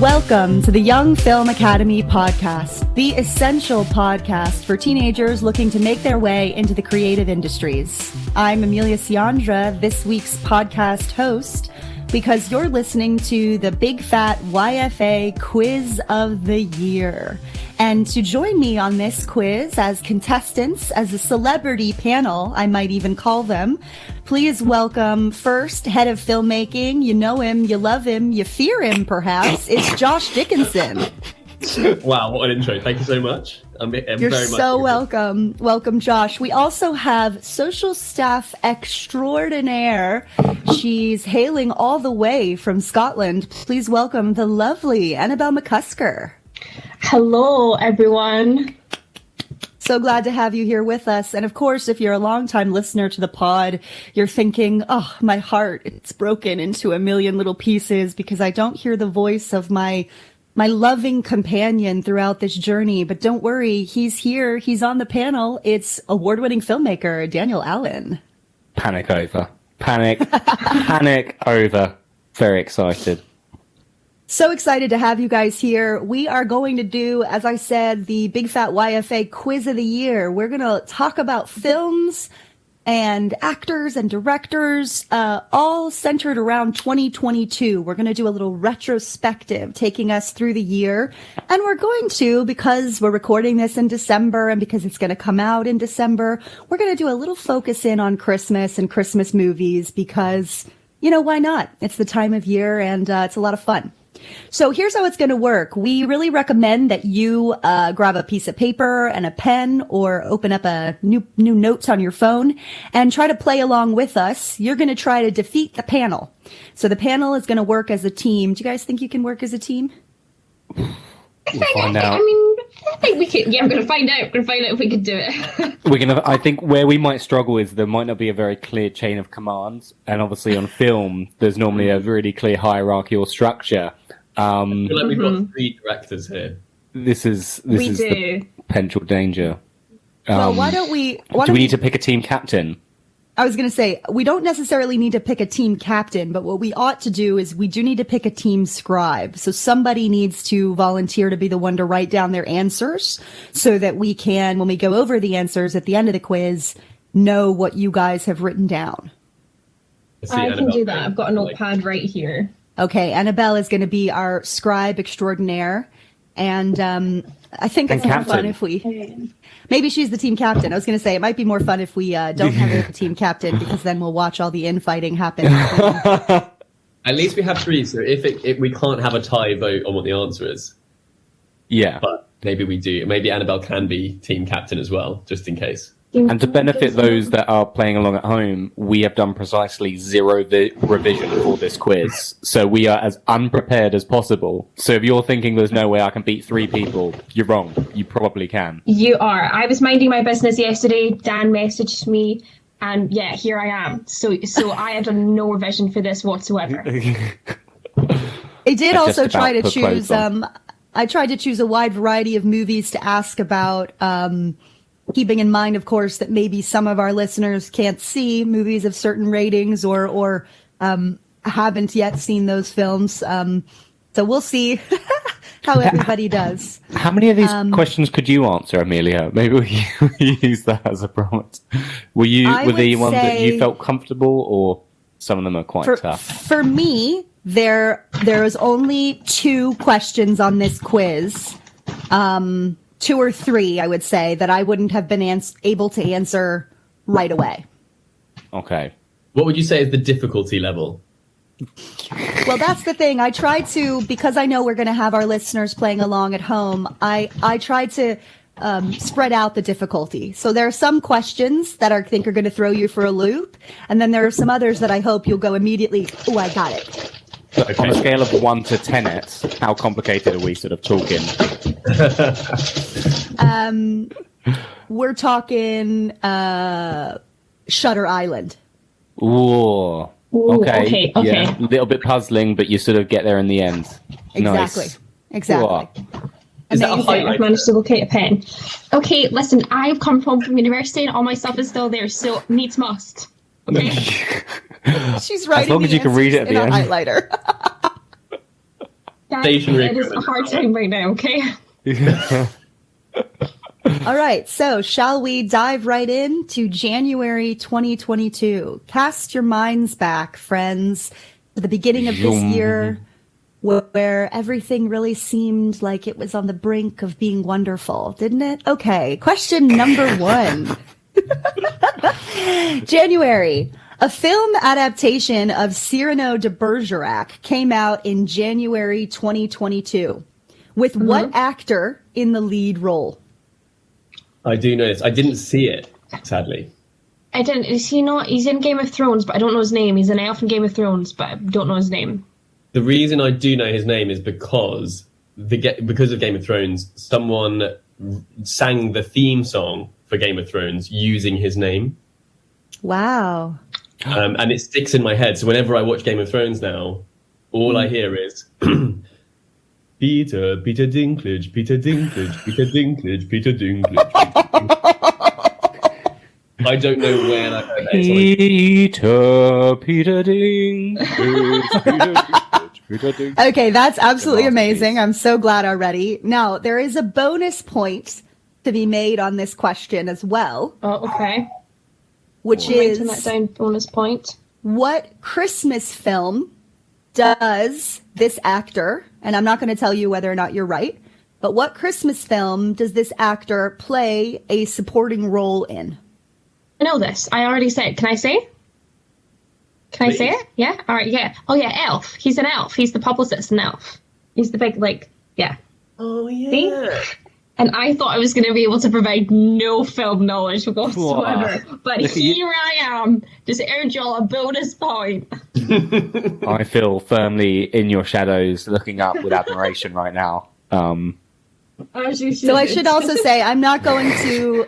Welcome to the Young Film Academy podcast, the essential podcast for teenagers looking to make their way into the creative industries. I'm Amelia Siandra, this week's podcast host, because you're listening to the Big Fat YFA Quiz of the Year. And to join me on this quiz as contestants, as a celebrity panel, I might even call them, please welcome first head of filmmaking. You know him, you love him, you fear him perhaps. It's Josh Dickinson. Wow, what an intro. Thank you so much. You're very so welcome. Welcome, Josh. We also have social staff extraordinaire. She's hailing all the way from Scotland. Please welcome the lovely Annabelle McCusker. Hello, everyone. So glad to have you here with us. And of course, if you're a longtime listener to the pod, you're thinking, oh, my heart, it's broken into a million little pieces because I don't hear the voice of my loving companion throughout this journey. But don't worry, he's here. He's on the panel. It's award-winning filmmaker Daniel Allen. Panic over. Panic over. Very excited. So excited to have you guys here. We are going to do, as I said, the Big Fat YFA Quiz of the Year. We're going to talk about films and actors and directors, all centered around 2022. We're going to do a little retrospective, taking us through the year. And we're going to, because we're recording this in December and because it's going to come out in December, we're going to do a little focus in on Christmas and Christmas movies because, you know, why not? It's the time of year and it's a lot of fun. So here's how it's going to work. We really recommend that you grab a piece of paper and a pen or open up a new notes on your phone and try to play along with us. You're going to try to defeat the panel. So the panel is going to work as a team. Do you guys think you can work as a team? I think we can. Yeah, I'm going to find out. We're going to find out if we can do it. I think where we might struggle is there might not be a very clear chain of commands. And obviously on film, there's normally a really clear hierarchy or structure. I feel like we've got three directors here. This is the potential danger. Well, why don't we need to pick a team captain? I was going to say, we don't necessarily need to pick a team captain, but what we ought to do is we do need to pick a team scribe. So somebody needs to volunteer to be the one to write down their answers so that we can, when we go over the answers at the end of the quiz, know what you guys have written down. I can do that. I've got a notepad right here. Okay, Annabelle is going to be our scribe extraordinaire, and I think it's more fun if we... Maybe she's the team captain. I was going to say, it might be more fun if we don't have her as the team captain, because then we'll watch all the infighting happen. At least we have three, so if we can't have a tie vote on what the answer is. Yeah. But maybe we do. Maybe Annabelle can be team captain as well, just in case. And to benefit those that are playing along at home, we have done precisely zero revision for this quiz. So we are as unprepared as possible. So if you're thinking there's no way I can beat three people, you're wrong. You probably can. You are. I was minding my business yesterday. Dan messaged me, and yeah, here I am. So I have done no revision for this whatsoever. I did also try to choose. I tried to choose a wide variety of movies to ask about. Keeping in mind, of course, that maybe some of our listeners can't see movies of certain ratings or haven't yet seen those films. So we'll see how everybody does. How many of these questions could you answer, Amelia? Maybe we use that as a prompt. Were the ones that you felt comfortable, or some of them are quite tough? For me, there is only two questions on this quiz. Two or three, I would say, that I wouldn't have been able to answer right away. Okay. What would you say is the difficulty level? Well, that's the thing. I try to, because I know we're going to have our listeners playing along at home, I try to spread out the difficulty. So there are some questions that I think are going to throw you for a loop, and then there are some others that I hope you'll go immediately, oh, I got it. Okay. On a scale of 1 to 10, how complicated are we sort of talking? We're talking Shutter Island. Ooh. Okay. Yeah. A little bit puzzling, but you sort of get there in the end. Exactly. Nice. Exactly. I've managed to locate a pen. Okay, listen, I've come home from university and all my stuff is still there, so needs must. Okay? She's writing as long as you can read it at the end. Highlighter. stationary It is a hard time right now, okay? All right, so shall we dive right in to January 2022? Cast your minds back, friends, to the beginning of this year, where everything really seemed like it was on the brink of being wonderful, didn't it? Okay, question number 1. January. A film adaptation of Cyrano de Bergerac came out in January 2022. With what actor in the lead role? I do know this. I didn't see it, sadly. I didn't. Is he not? He's in Game of Thrones, but I don't know his name. He's an elf in Game of Thrones, but I don't know his name. The reason I do know his name is because of Game of Thrones, someone sang the theme song for Game of Thrones using his name. Wow. And it sticks in my head. So whenever I watch Game of Thrones now, all I hear is Peter Dinklage, Peter Dinklage, Peter Dinklage, Peter Dinklage. I don't know when I heard that. Peter Dinklage. Okay, that's absolutely amazing. I'm so glad already. Now, there is a bonus point to be made on this question as well. Oh, okay. Which Writing that is, down, bonus point. what Christmas film does this actor, and I'm not going to tell you whether or not you're right, but what Christmas film does this actor play a supporting role in? I know this. I already said. Can I say? Can I say it? Yeah? All right, yeah. Oh, yeah, Elf. He's an elf. He's the publicist in Elf. He's the big, yeah. Oh, yeah. See? And I thought I was going to be able to provide no film knowledge whatsoever. But here I am. Just earned y'all a bonus point. I feel firmly in your shadows, looking up with admiration right now. As you should. So I should also say, I'm not going to,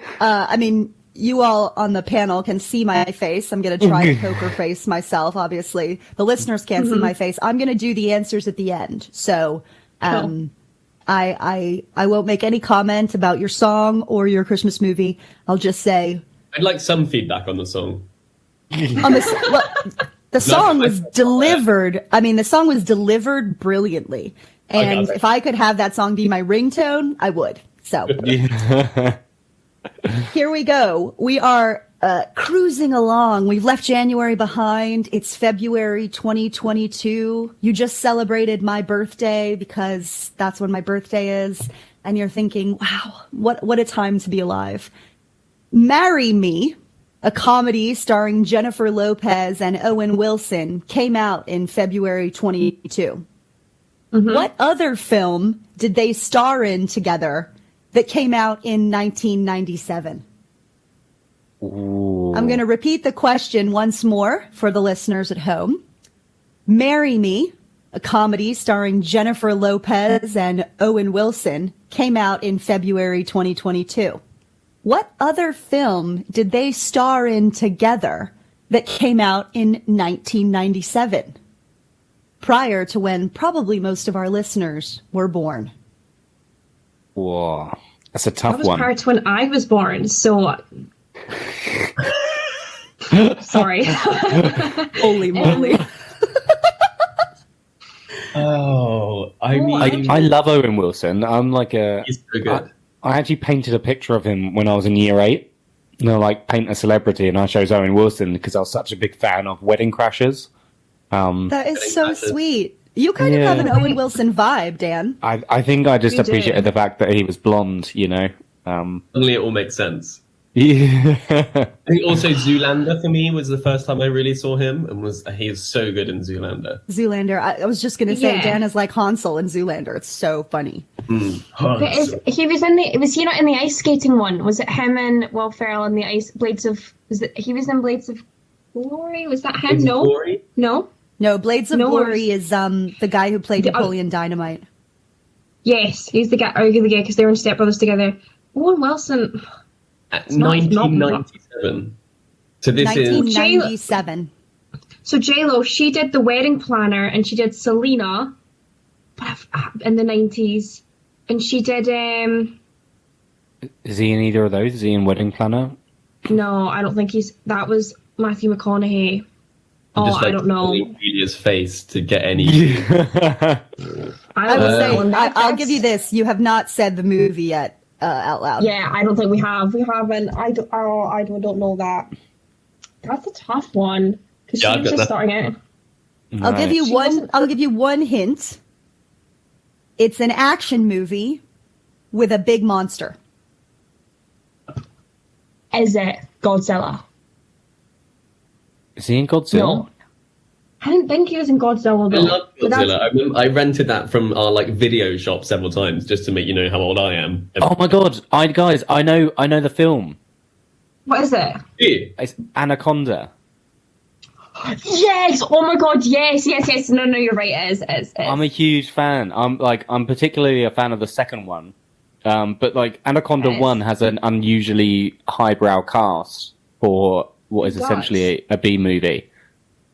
you all on the panel can see my face. I'm going to try to poker face myself, obviously. The listeners can't see my face. I'm going to do the answers at the end. So, Cool. I won't make any comment about your song or your Christmas movie. I'll just say I'd like some feedback on the song. the song was delivered. I mean, the song was delivered brilliantly. And if I could have that song be my ringtone, I would. So here we go. We are cruising along. We've left January behind. It's February 2022. You just celebrated my birthday because that's when my birthday is. And you're thinking, wow, what a time to be alive. Marry Me, a comedy starring Jennifer Lopez and Owen Wilson, came out in February 2022. What other film did they star in together that came out in 1997? Ooh. I'm going to repeat the question once more for the listeners at home. Marry Me, a comedy starring Jennifer Lopez and Owen Wilson, came out in February 2022. What other film did they star in together that came out in 1997? Prior to when probably most of our listeners were born. Whoa. That's a tough That was one. prior to when I was born, so... Sorry. Holy moly. Oh, I mean... I love Owen Wilson. I'm like He's so good. I actually painted a picture of him when I was in year 8. You know, like paint a celebrity, and I chose Owen Wilson because I was such a big fan of Wedding Crashers. That is so sweet. You kind of have an Owen Wilson vibe, Dan. I think I just You do. appreciated the fact that he was blonde, you know. Suddenly it all makes sense. Yeah. I think also Zoolander for me was the first time I really saw him, and he was so good in Zoolander. Zoolander. I was just going to say, Yeah. Dan is like Hansel in Zoolander. It's so funny. But he was he not in the ice skating one? Was it him and Will Ferrell in the ice Blades of? He was in Blades of Glory? Was that him? Blades of No, Glory? no. No, Blades of No Glory is the guy who played The- Napoleon Dynamite. Yes, he's the guy. Because they were in Step Brothers together. Owen Wilson. At not- 1997. So this is... 1997. So J-Lo, she did The Wedding Planner and she did Selena in the 90s. And she did, Is he in either of those? Is he in Wedding Planner? no, I don't think that was Matthew McConaughey. just I don't know. Amelia's face to get any. I I don't will know. say, And I'll give you this. You have not said the movie yet out loud. Yeah, I don't think we have. We haven't. I don't know that. That's a tough one because Yeah, she I've was got just nothing. starting out. I'll give you She one. wasn't- I'll give you one hint. It's an action movie with a big monster. Is it Godzilla? Is he in Godzilla? No. I didn't think he was in Godzilla I though. love But that's- Godzilla. I rented that from our video shop several times just to make you know how old I am. Oh my god! Guys, I know the film. What is it? Yeah. It's Anaconda. Yes! Oh my god, yes. No, you're right, it is. I'm a huge fan. I'm particularly a fan of the second one. But Anaconda Yes. 1 has an unusually highbrow cast for what is It does. essentially a B movie.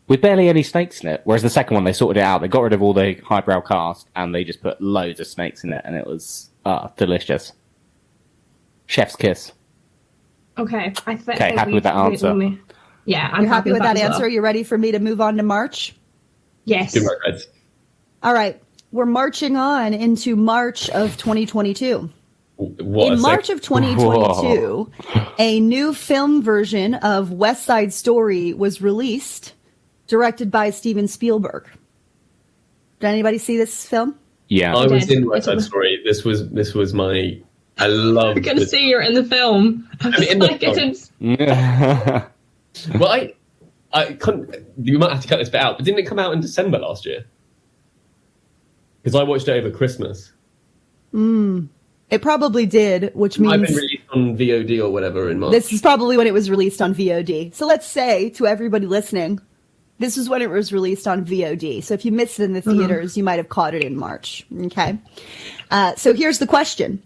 With barely any snakes in it. Whereas the second one, they sorted it out. They got rid of all the highbrow cast and they just put loads of snakes in it, and it was delicious. Chef's kiss. Okay, Okay, happy with that answer. Yeah, I'm You're happy with that as well. answer? You ready for me to move on to March? Yes. Good work, Reds. All right. We're marching on into March of 2022. What In a March sec- of 2022, a new film version of West Side Story was released, directed by Steven Spielberg. Did anybody see this film? Yeah. I was did. in West Side Story. This was my. I love. I'm gonna say you're in the film. in the film. Well, I couldn't. You might have to cut this bit out. But didn't it come out in December last year? Because I watched it over Christmas. It probably did, which I've means been released on VOD or whatever in March. this is probably when it was released on VOD. So let's say to everybody listening, this is when it was released on VOD. So if you missed it in the theaters, you might have caught it in March. Okay. So here's the question.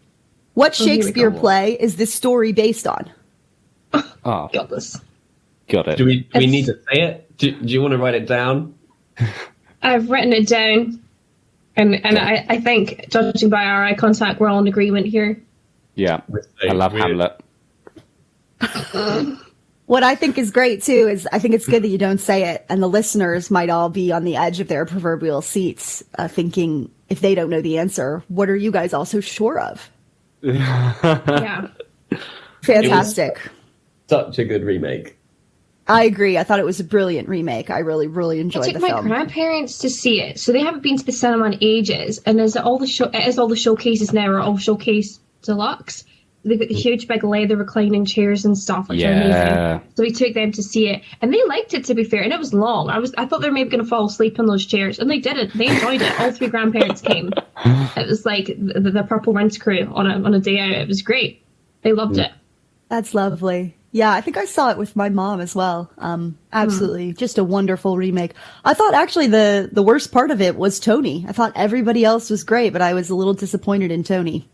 What here we Shakespeare go. play is this story based on? Oh, Got this. got it. Do we need to say it? Do you want to write it down? I've written it down, and I think, judging by our eye contact, we're all in agreement here. Yeah. Let's I say love weird. Hamlet. What I think is great too is I think it's good that you don't say it, and the listeners might all be on the edge of their proverbial seats, thinking if they don't know the answer, what are you guys also sure of? Yeah. Fantastic. Such a good remake. I agree. I thought it was a brilliant remake. I really, really I enjoyed took the my film. grandparents to see it, so they haven't been to the cinema in ages. And there's all the showcases now are all showcase deluxe. They've got the huge big leather reclining chairs and stuff, which are Yeah. amazing. So we took them to see it, and they liked it. To be fair, and it was long. I thought they were maybe going to fall asleep in those chairs, and they didn't. They enjoyed it. All three grandparents came. It was like the Purple Rinse crew on a day out. It was great. They loved it. That's lovely. Yeah, I think I saw it with my mom as well. Absolutely. Just a wonderful remake. I thought actually the worst part of it was Tony. I thought everybody else was great, but I was a little disappointed in Tony.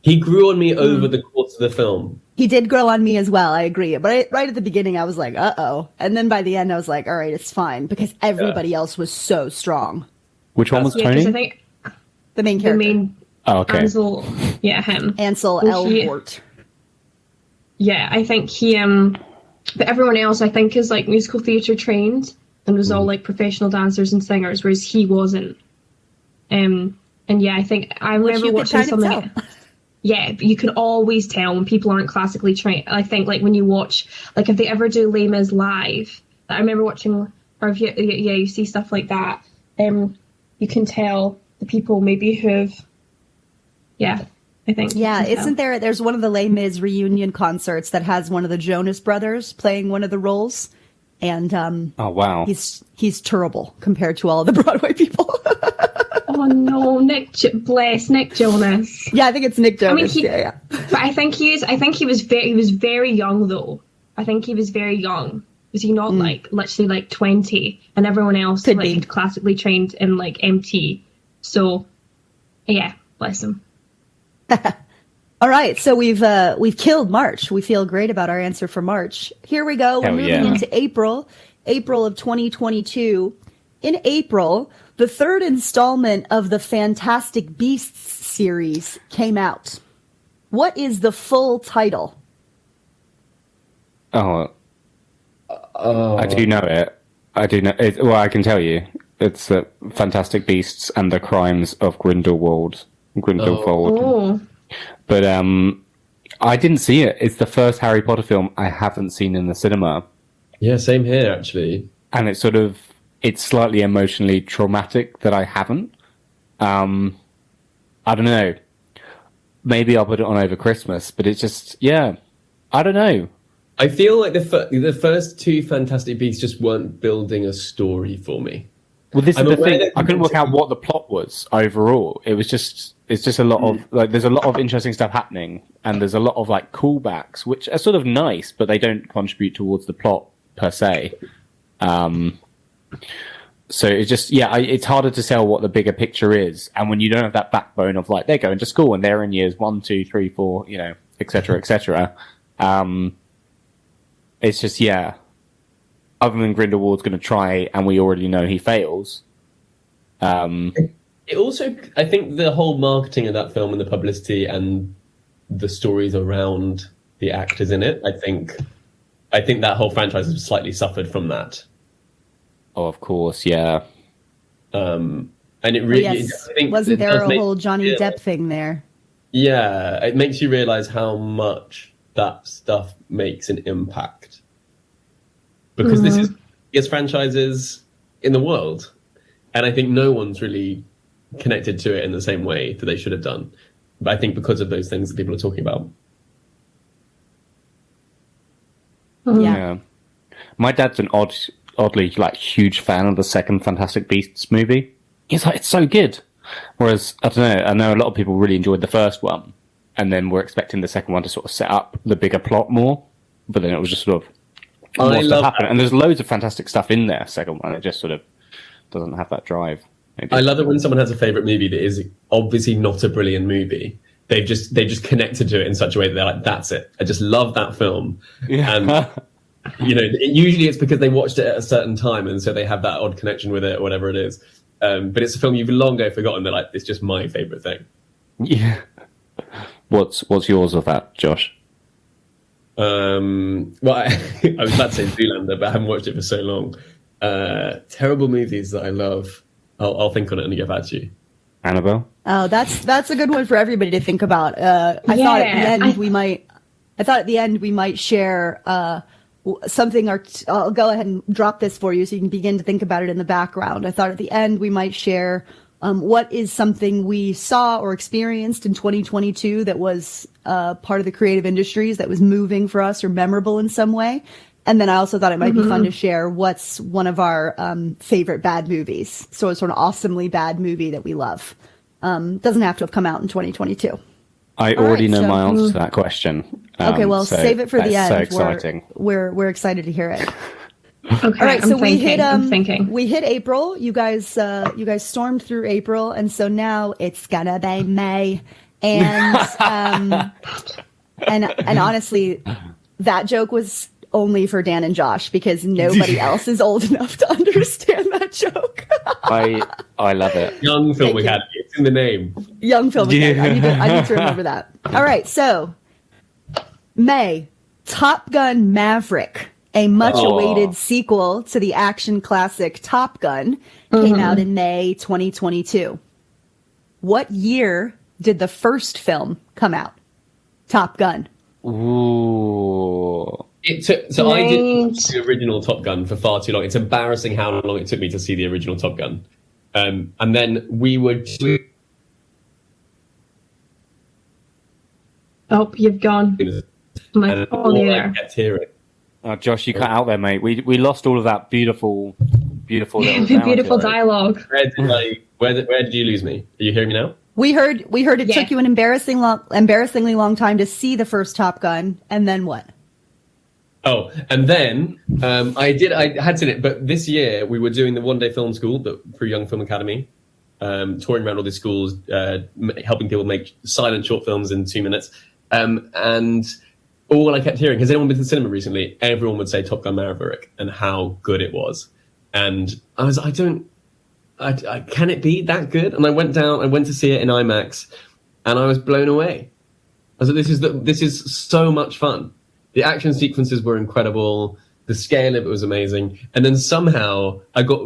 He grew on me over the course of the film. He did grow on me as well, I agree. But right at the beginning, I was like, uh-oh. And then by the end, I was like, all right, it's fine. Because everybody else was so strong. Which one was Yeah, because I Tony? think The main the character. main Oh, okay. Ansel, yeah, him. Ansel Well, he- Elgort. Yeah, I think he but everyone else I think is like musical theatre trained and was all like professional dancers and singers, whereas he wasn't. And yeah, I think I Which remember you could watching kind of something. tell. Yeah, but you can always tell when people aren't classically trained. I think like when you watch, like if they ever do Les Mis live, I remember watching, or if you see stuff like that, you can tell the people maybe who've, I think. you Yeah, can tell. isn't there's one of the Les Mis reunion concerts that has one of the Jonas Brothers playing one of the roles. And Oh, wow. he's terrible compared to all the Broadway people. Oh no, bless Nick Jonas. Yeah, I think it's Nick Jonas. he- yeah. But I think he was very young though. I think he was very young. Was he not like literally like 20 and everyone else Could like be. classically trained in like MT? So yeah, bless him. All right, so we've killed March. We feel great about our answer for March. Here we go. We're Hell moving yeah. into April of 2022. In April, the third installment of the Fantastic Beasts series came out. What is the full title? Oh, I do know it. I do know. Well, I can tell you, it's Fantastic Beasts and the Crimes of Grindelwald. Oh. But I didn't see it. It's the first Harry Potter film I haven't seen in the cinema. Yeah, same here, actually. And it's slightly emotionally traumatic that I haven't. I don't know. Maybe I'll put it on over Christmas, but it's just, yeah, I don't know. I feel like the first two Fantastic Beasts just weren't building a story for me. Well, this is the thing. I couldn't work out what the plot was overall. It's just a lot of, like, there's a lot of interesting stuff happening, and there's a lot of, like, callbacks, which are sort of nice, but they don't contribute towards the plot per se. So it's just, it's harder to sell what the bigger picture is. And when you don't have that backbone of, like, they're going to school and they're in years 1, 2, 3, 4, you know, et cetera, it's just, other than Grindelwald's going to try and we already know he fails. It also, I think the whole marketing of that film and the publicity and the stories around the actors in it, I think that whole franchise has slightly suffered from that. Oh, of course, yeah. And it really... Yes. Wasn't there a whole Johnny Depp thing there? Yeah, it makes you realise how much that stuff makes an impact. Because this is the biggest franchises in the world. And I think no one's really connected to it in the same way that they should have done. But I think because of those things that people are talking about. Yeah. My dad's an oddly, like, huge fan of the second Fantastic Beasts movie. He's like, it's so good. Whereas, I don't know, I know a lot of people really enjoyed the first one, and then we're expecting the second one to sort of set up the bigger plot more, but then it was just sort of more stuff happened. And there's loads of fantastic stuff in there, second one. It just sort of doesn't have that drive. Maybe. I love it when someone has a favourite movie that is obviously not a brilliant movie. They just connected to it in such a way that they're like, that's it. I just love that film. Yeah. And you know, usually it's because they watched it at a certain time, and so they have that odd connection with it or whatever it is. But it's a film you've long ago forgotten. They're like, it's just my favourite thing. Yeah. What's yours of that, Josh? Well, I was about to say Zoolander, but I haven't watched it for so long. Terrible movies that I love. I'll think on it and get back to you. Annabelle? Oh, that's a good one for everybody to think about. I thought at the end we might share something. I'll go ahead and drop this for you so you can begin to think about it in the background. I thought at the end we might share what is something we saw or experienced in 2022 that was part of the creative industries that was moving for us or memorable in some way. And then I also thought it might be fun to share what's one of our favorite bad movies. So it's sort of awesomely bad movie that we love. Doesn't have to have come out in 2022. I already know my answer to that question. Okay, well, so save it for the end. So exciting. We're excited to hear it. Okay, all right, so we hit April. You guys stormed through April, and so now it's gonna be May. And and honestly, that joke was only for Dan and Josh because nobody else is old enough to understand that joke. I love it. Young Film Academy. It's in the name. Young Film Academy. I need to remember that. All right, so May, Top Gun Maverick, a much-awaited sequel to the action classic Top Gun, came out in May 2022. What year did the first film come out? Top Gun. Ooh. I did the original Top Gun for far too long. It's embarrassing how long it took me to see the original Top Gun. And then we would... Oh, you've gone. My phone I kept hearing. Oh, Josh, you cut out there, mate. We lost all of that beautiful little beautiful dialogue. Where did you lose me? Are you hearing me now? We heard it took you an embarrassingly long time to see the first Top Gun, and then what? Oh, and then I had seen it, but this year we were doing the one-day film school through Young Film Academy, touring around all these schools, helping people make silent short films in 2 minutes. And all I kept hearing, has anyone been to the cinema recently? Everyone would say Top Gun Maverick and how good it was. And I was, can it be that good? And I went to see it in IMAX, and I was blown away. I was like, this is so much fun. The action sequences were incredible. The scale of it was amazing. And then somehow I got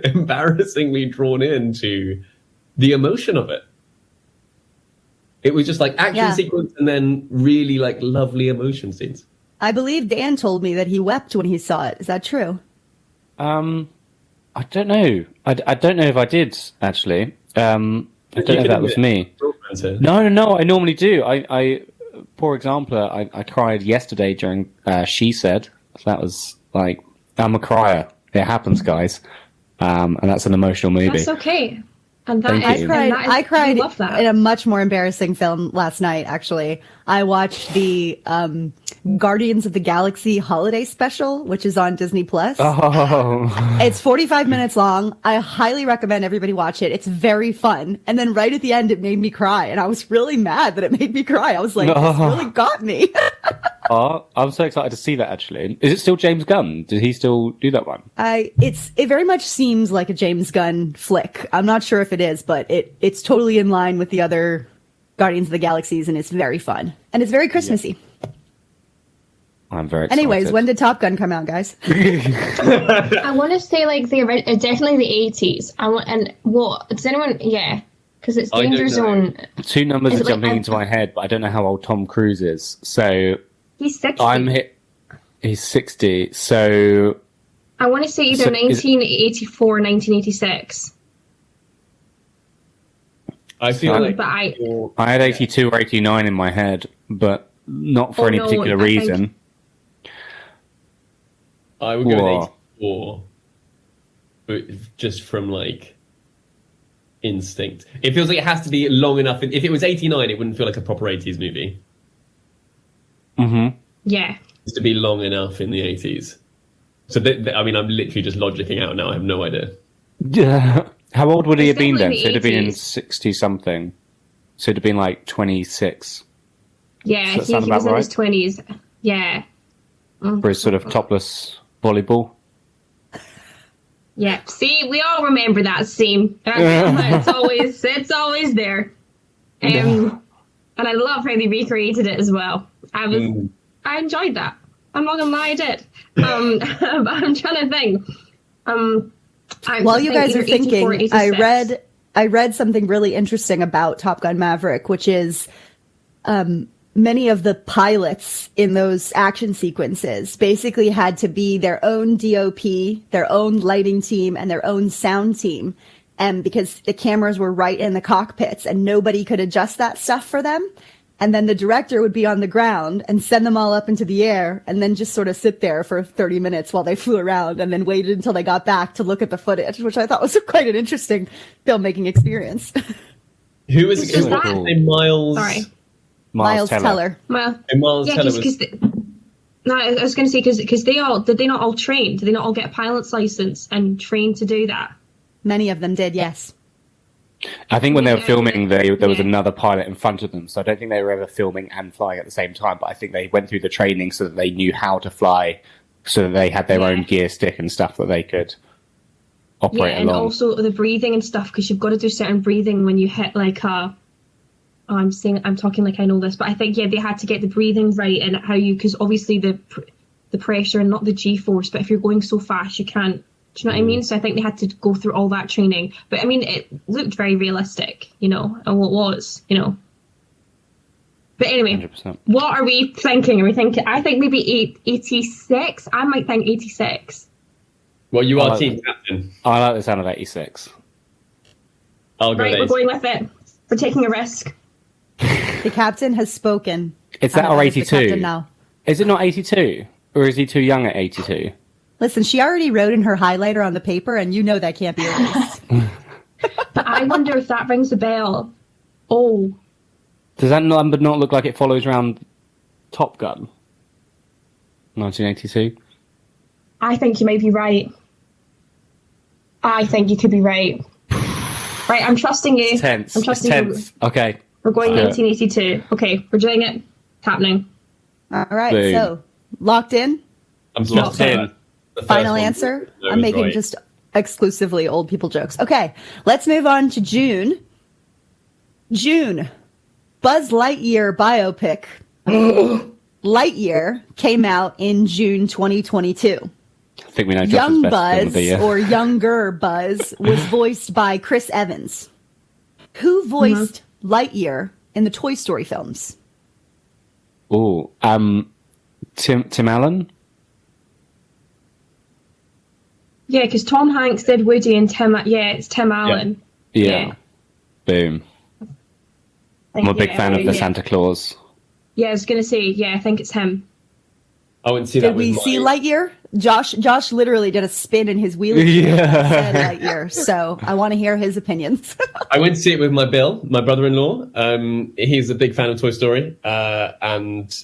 embarrassingly drawn into the emotion of it. It was just like action sequence and then really like lovely emotion scenes. I believe Dan told me that he wept when he saw it. Is that true? I don't know. I don't know if I did, actually. I don't know if that was me. No. I normally do. I for example, I cried yesterday during She Said. That was like, I'm a crier. It happens, guys. And that's an emotional movie. That's okay. And that Thank is, you. I cried love that. in a much more embarrassing film last night, actually. I watched the Guardians of the Galaxy holiday special, which is on Disney Plus. Oh. It's 45 minutes long. I highly recommend everybody watch it. It's very fun. And then right at the end, it made me cry. And I was really mad that it made me cry. I was like, this really got me. Oh, I'm so excited to see that, actually. Is it still James Gunn? Did he still do that one? It very much seems like a James Gunn flick. I'm not sure if it is, but it's totally in line with the other Guardians of the Galaxies, and it's very fun. And it's very Christmassy. Yeah. I'm very excited. Anyways, when did Top Gun come out, guys? I want to say like definitely the 80s. Does anyone? Yeah, because it's Danger Zone. Two numbers are jumping into my head, but I don't know how old Tom Cruise is. So he's 60. He's 60. So I want to say either 1984 or 1986. I feel like I had 82 or 89 in my head, but not for any particular reason. I would go with 84, but just from like instinct. It feels like it has to be long enough. If it was 89, it wouldn't feel like a proper 80s movie. Mm-hmm. Yeah. It's to be long enough in the 80s. So, I mean, I'm literally just logicking out now. I have no idea. Yeah. How old would he have been then? So The he'd have been in 80s. 60-something. So he'd have been like 26. Yeah, Does that sound he was about in his 20s. Yeah. For his sort of topless volleyball. Yeah. See, we all remember that scene. It's always there. And I love how they recreated it as well. I enjoyed that. I'm not gonna lie, I did. But I'm trying to think. While you guys are thinking, I read something really interesting about Top Gun Maverick, which is many of the pilots in those action sequences basically had to be their own DOP, their own lighting team, and their own sound team. And because the cameras were right in the cockpits and nobody could adjust that stuff for them. And then the director would be on the ground and send them all up into the air and then just sort of sit there for 30 minutes while they flew around and then waited until they got back to look at the footage, which I thought was quite an interesting filmmaking experience. Who was it? Miles? Sorry. Miles Teller. Miles Teller was... No, I was going to say, because did they not all train? Did they not all get a pilot's license and train to do that? Many of them did, yes. I think when they were filming, there was another pilot in front of them, so I don't think they were ever filming and flying at the same time, but I think they went through the training so that they knew how to fly, so that they had their own gear stick and stuff that they could operate along. And also the breathing and stuff, because you've got to do certain breathing when you hit like I'm talking like I know this, but I think, they had to get the breathing right and how because obviously the pressure and not the G-force, but if you're going so fast, you can't. Do you know what I mean? So I think they had to go through all that training. But I mean, it looked very realistic, and what was, But anyway, 100%. What are we thinking? Are we thinking, I think maybe 86. I might think 86. Well, you are team captain. I like the sound of 86. I'll go right, we're going with it. We're taking a risk. The captain has spoken. Is that or 82? Now. Is it not 82? Or is he too young at 82? Listen, she already wrote in her highlighter on the paper, and you know that can't be erased. But I wonder if that rings a bell. Oh. Does that number not look like it follows around Top Gun? 1982? I think you may be right. I think you could be right. Right, I'm trusting you. Tense. I'm trusting you. Okay. We're going 1982. Okay, we're doing it. It's happening. All right, Boom. so locked in? I'm locked in. Final answer? I'm making just exclusively old people jokes. Okay, let's move on to June. June. Buzz Lightyear biopic. Lightyear came out in June 2022. I think we know Josh's Young best film of Buzz, the year. or younger Buzz, was voiced by Chris Evans. Who voiced Lightyear in the Toy Story films? Oh, Tim Allen? Yeah, because Tom Hanks did Woody and Tim. Yeah, it's Tim Allen. Yeah. Boom. I'm a big fan of the Santa Claus. Yeah, I was gonna say. Yeah, I think it's him. I went to see that. Did we see Lightyear? Josh literally did a spin in his wheelchair. Yeah. Said Lightyear, so I want to hear his opinions. I went to see it with my brother-in-law. He's a big fan of Toy Story, and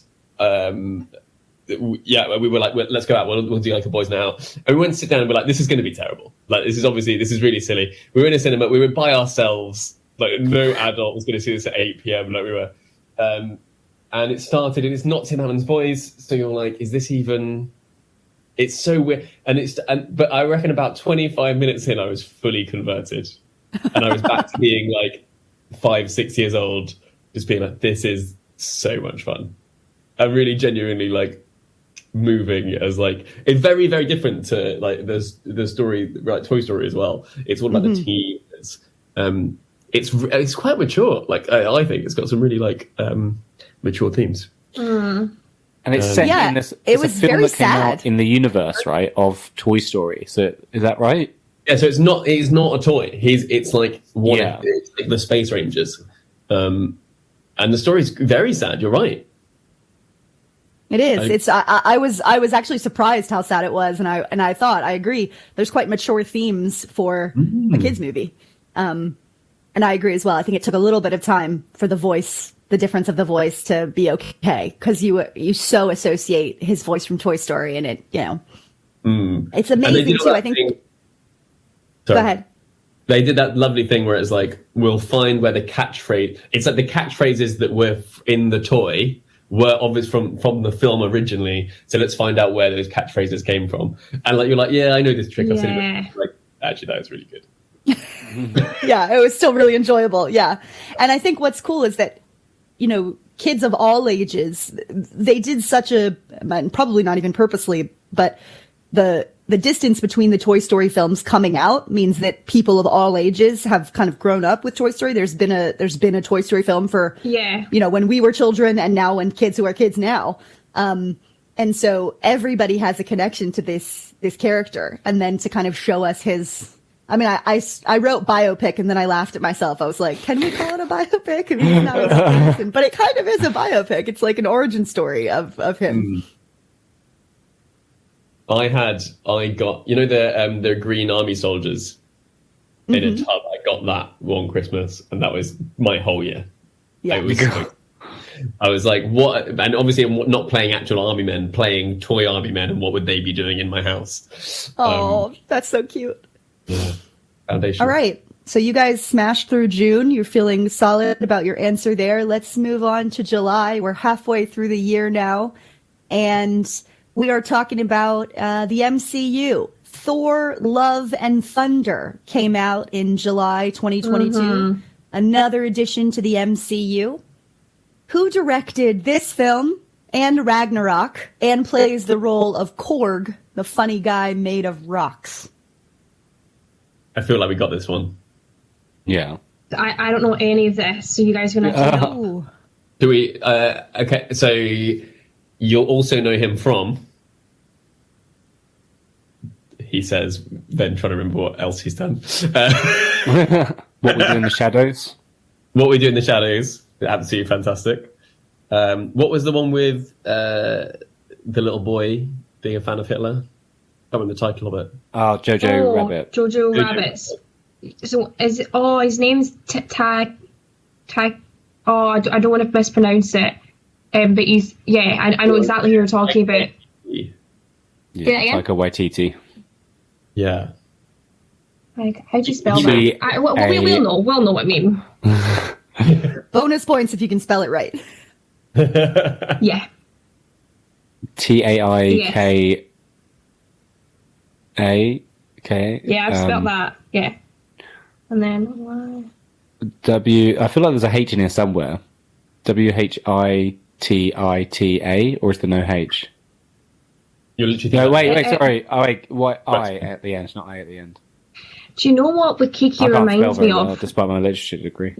we were like, let's go out. We'll do like a boys' night out. And we went to sit down and we're like, this is going to be terrible. Like, this is really silly. We were in a cinema. We were by ourselves. Like, no adult was going to see this at 8 p.m. Like we were. And it started, and it's not Tim Allen's voice. So you're like, is this even? It's so weird. But I reckon about 25 minutes in, I was fully converted, and I was back to being like 5-6 years old, just being like, this is so much fun. And really genuinely like moving as like, it's very, very different to like the story, like Toy Story as well. It's all about the teens. It's quite mature. Like I think it's got some really like mature themes. And it's set in this. It was a film very that came sad. out in the universe, right, of Toy Story. So is that right? Yeah, so it's not a toy. It's like one Yeah. it's like the Space Rangers. And the story's very sad, you're right. It is. I was actually surprised how sad it was, and I thought I agree. There's quite mature themes for a kids movie, and I agree as well. I think it took a little bit of time for the difference of the voice to be okay, because you so associate his voice from Toy Story, and it it's amazing too. I think. Go ahead. They did that lovely thing where it's like, we'll find where the catchphrase. It's like the catchphrases that were in the toy were obvious from the film originally. So let's find out where those catchphrases came from. And like you're like, yeah, I know this trick. I've seen it. Like, actually, that was really good. Yeah, it was still really enjoyable. Yeah, and I think what's cool is that, you know, kids of all ages, they did such a, and probably not even purposely, but the distance between the Toy Story films coming out means that people of all ages have kind of grown up with Toy Story. There's been a Toy Story film for, you know, when we were children, and now when kids who are kids now. And so everybody has a connection to this character, and then to kind of show us his, I mean, I wrote biopic, and then I laughed at myself. I was like, can we call it a biopic? I mean, it's not a person, but it kind of is a biopic. It's like an origin story of him. I got, you know, the green army soldiers in a tub. I got that one Christmas, and that was my whole year. Yeah. I was like, what? And obviously, I'm not playing actual army men, playing toy army men, and what would they be doing in my house? Oh, that's so cute. Yeah. Foundation. All right. So you guys smashed through June. You're feeling solid about your answer there. Let's move on to July. We're halfway through the year now, and we are talking about the MCU. Thor: Love and Thunder came out in July 2022. Another addition to the MCU. Who directed this film and Ragnarok and plays the role of Korg, the funny guy made of rocks? I feel like we got this one. Yeah. I don't know any of this, so you guys are going to have to know. Ooh. Do we? Okay, so you'll also know him from. He says, then trying to remember what else he's done. What We Do in the Shadows. What We Do in the Shadows. Absolutely fantastic. What was the one with the little boy being a fan of Hitler? I can't remember the title of it. Oh, Jojo Rabbit. Jojo Rabbits. So his name's Tag. Oh, I don't want to mispronounce it. But he's, I know exactly who you're talking about. Yeah, Yeah. Taika Waititi. Yeah. Like, how'd you spell that? We'll know. We'll know what I mean. Bonus points if you can spell it right. Yeah. Taika. Yeah, I've spelled that. Yeah. And then I feel like there's a H in here somewhere. Whititi. Tita, or is there no H? You're literally No, thinking wait, sorry. Oh, wait, what? I at the end, not I at the end. Do you know what Wakiki I can't spell reminds very me well, of? despite my literature degree.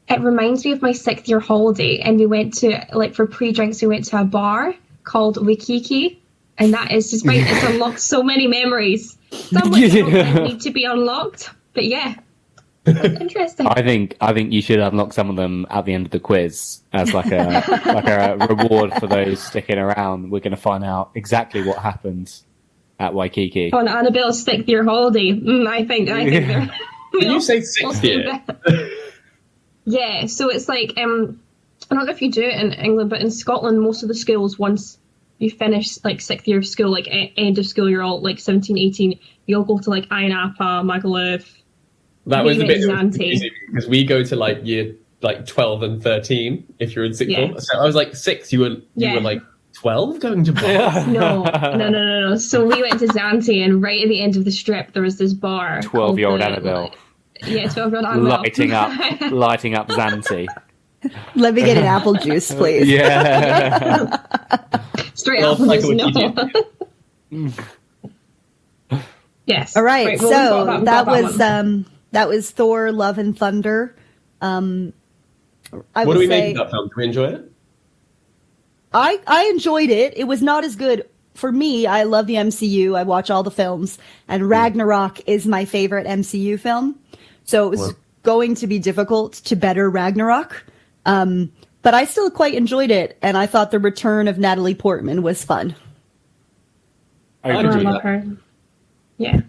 It reminds me of my 6th year holiday, and we went to, like, for pre-drinks, we went to a bar called Wakiki, and that is just right. It's unlocked so many memories. Some which don't need to be unlocked, but yeah. Interesting. I think you should unlock some of them at the end of the quiz as like a reward for those sticking around. We're going to find out exactly what happens at Waikiki. On Annabelle's 6th year holiday, I think they're. Did you say 6th year? Yeah, so it's like I don't know if you do it in England, but in Scotland, most of the schools, once you finish like 6th year of school, like end of school, you're all like 17, 18, you'll go to like Iron Appa, Magaluf. That was a bit Zante. confusing because we go to like year like 12 and 13 if you're in sixth form. So I was like 6, you were like 12 going to bar? No. So we went to Zante, and right at the end of the strip there was this bar. 12-year-old Annabelle. Yeah, 12-year-old Annabelle. lighting up Zante. Let me get an apple juice, please. Yeah. Straight apple juice, no. Yes. All right. Well, so that was Thor: Love and Thunder. What do we make of that film? Do we enjoy it? I enjoyed it. It was not as good for me. I love the MCU. I watch all the films, and Ragnarok is my favorite MCU film. So it was going to be difficult to better Ragnarok. But I still quite enjoyed it, and I thought the return of Natalie Portman was fun. I love her. Yeah.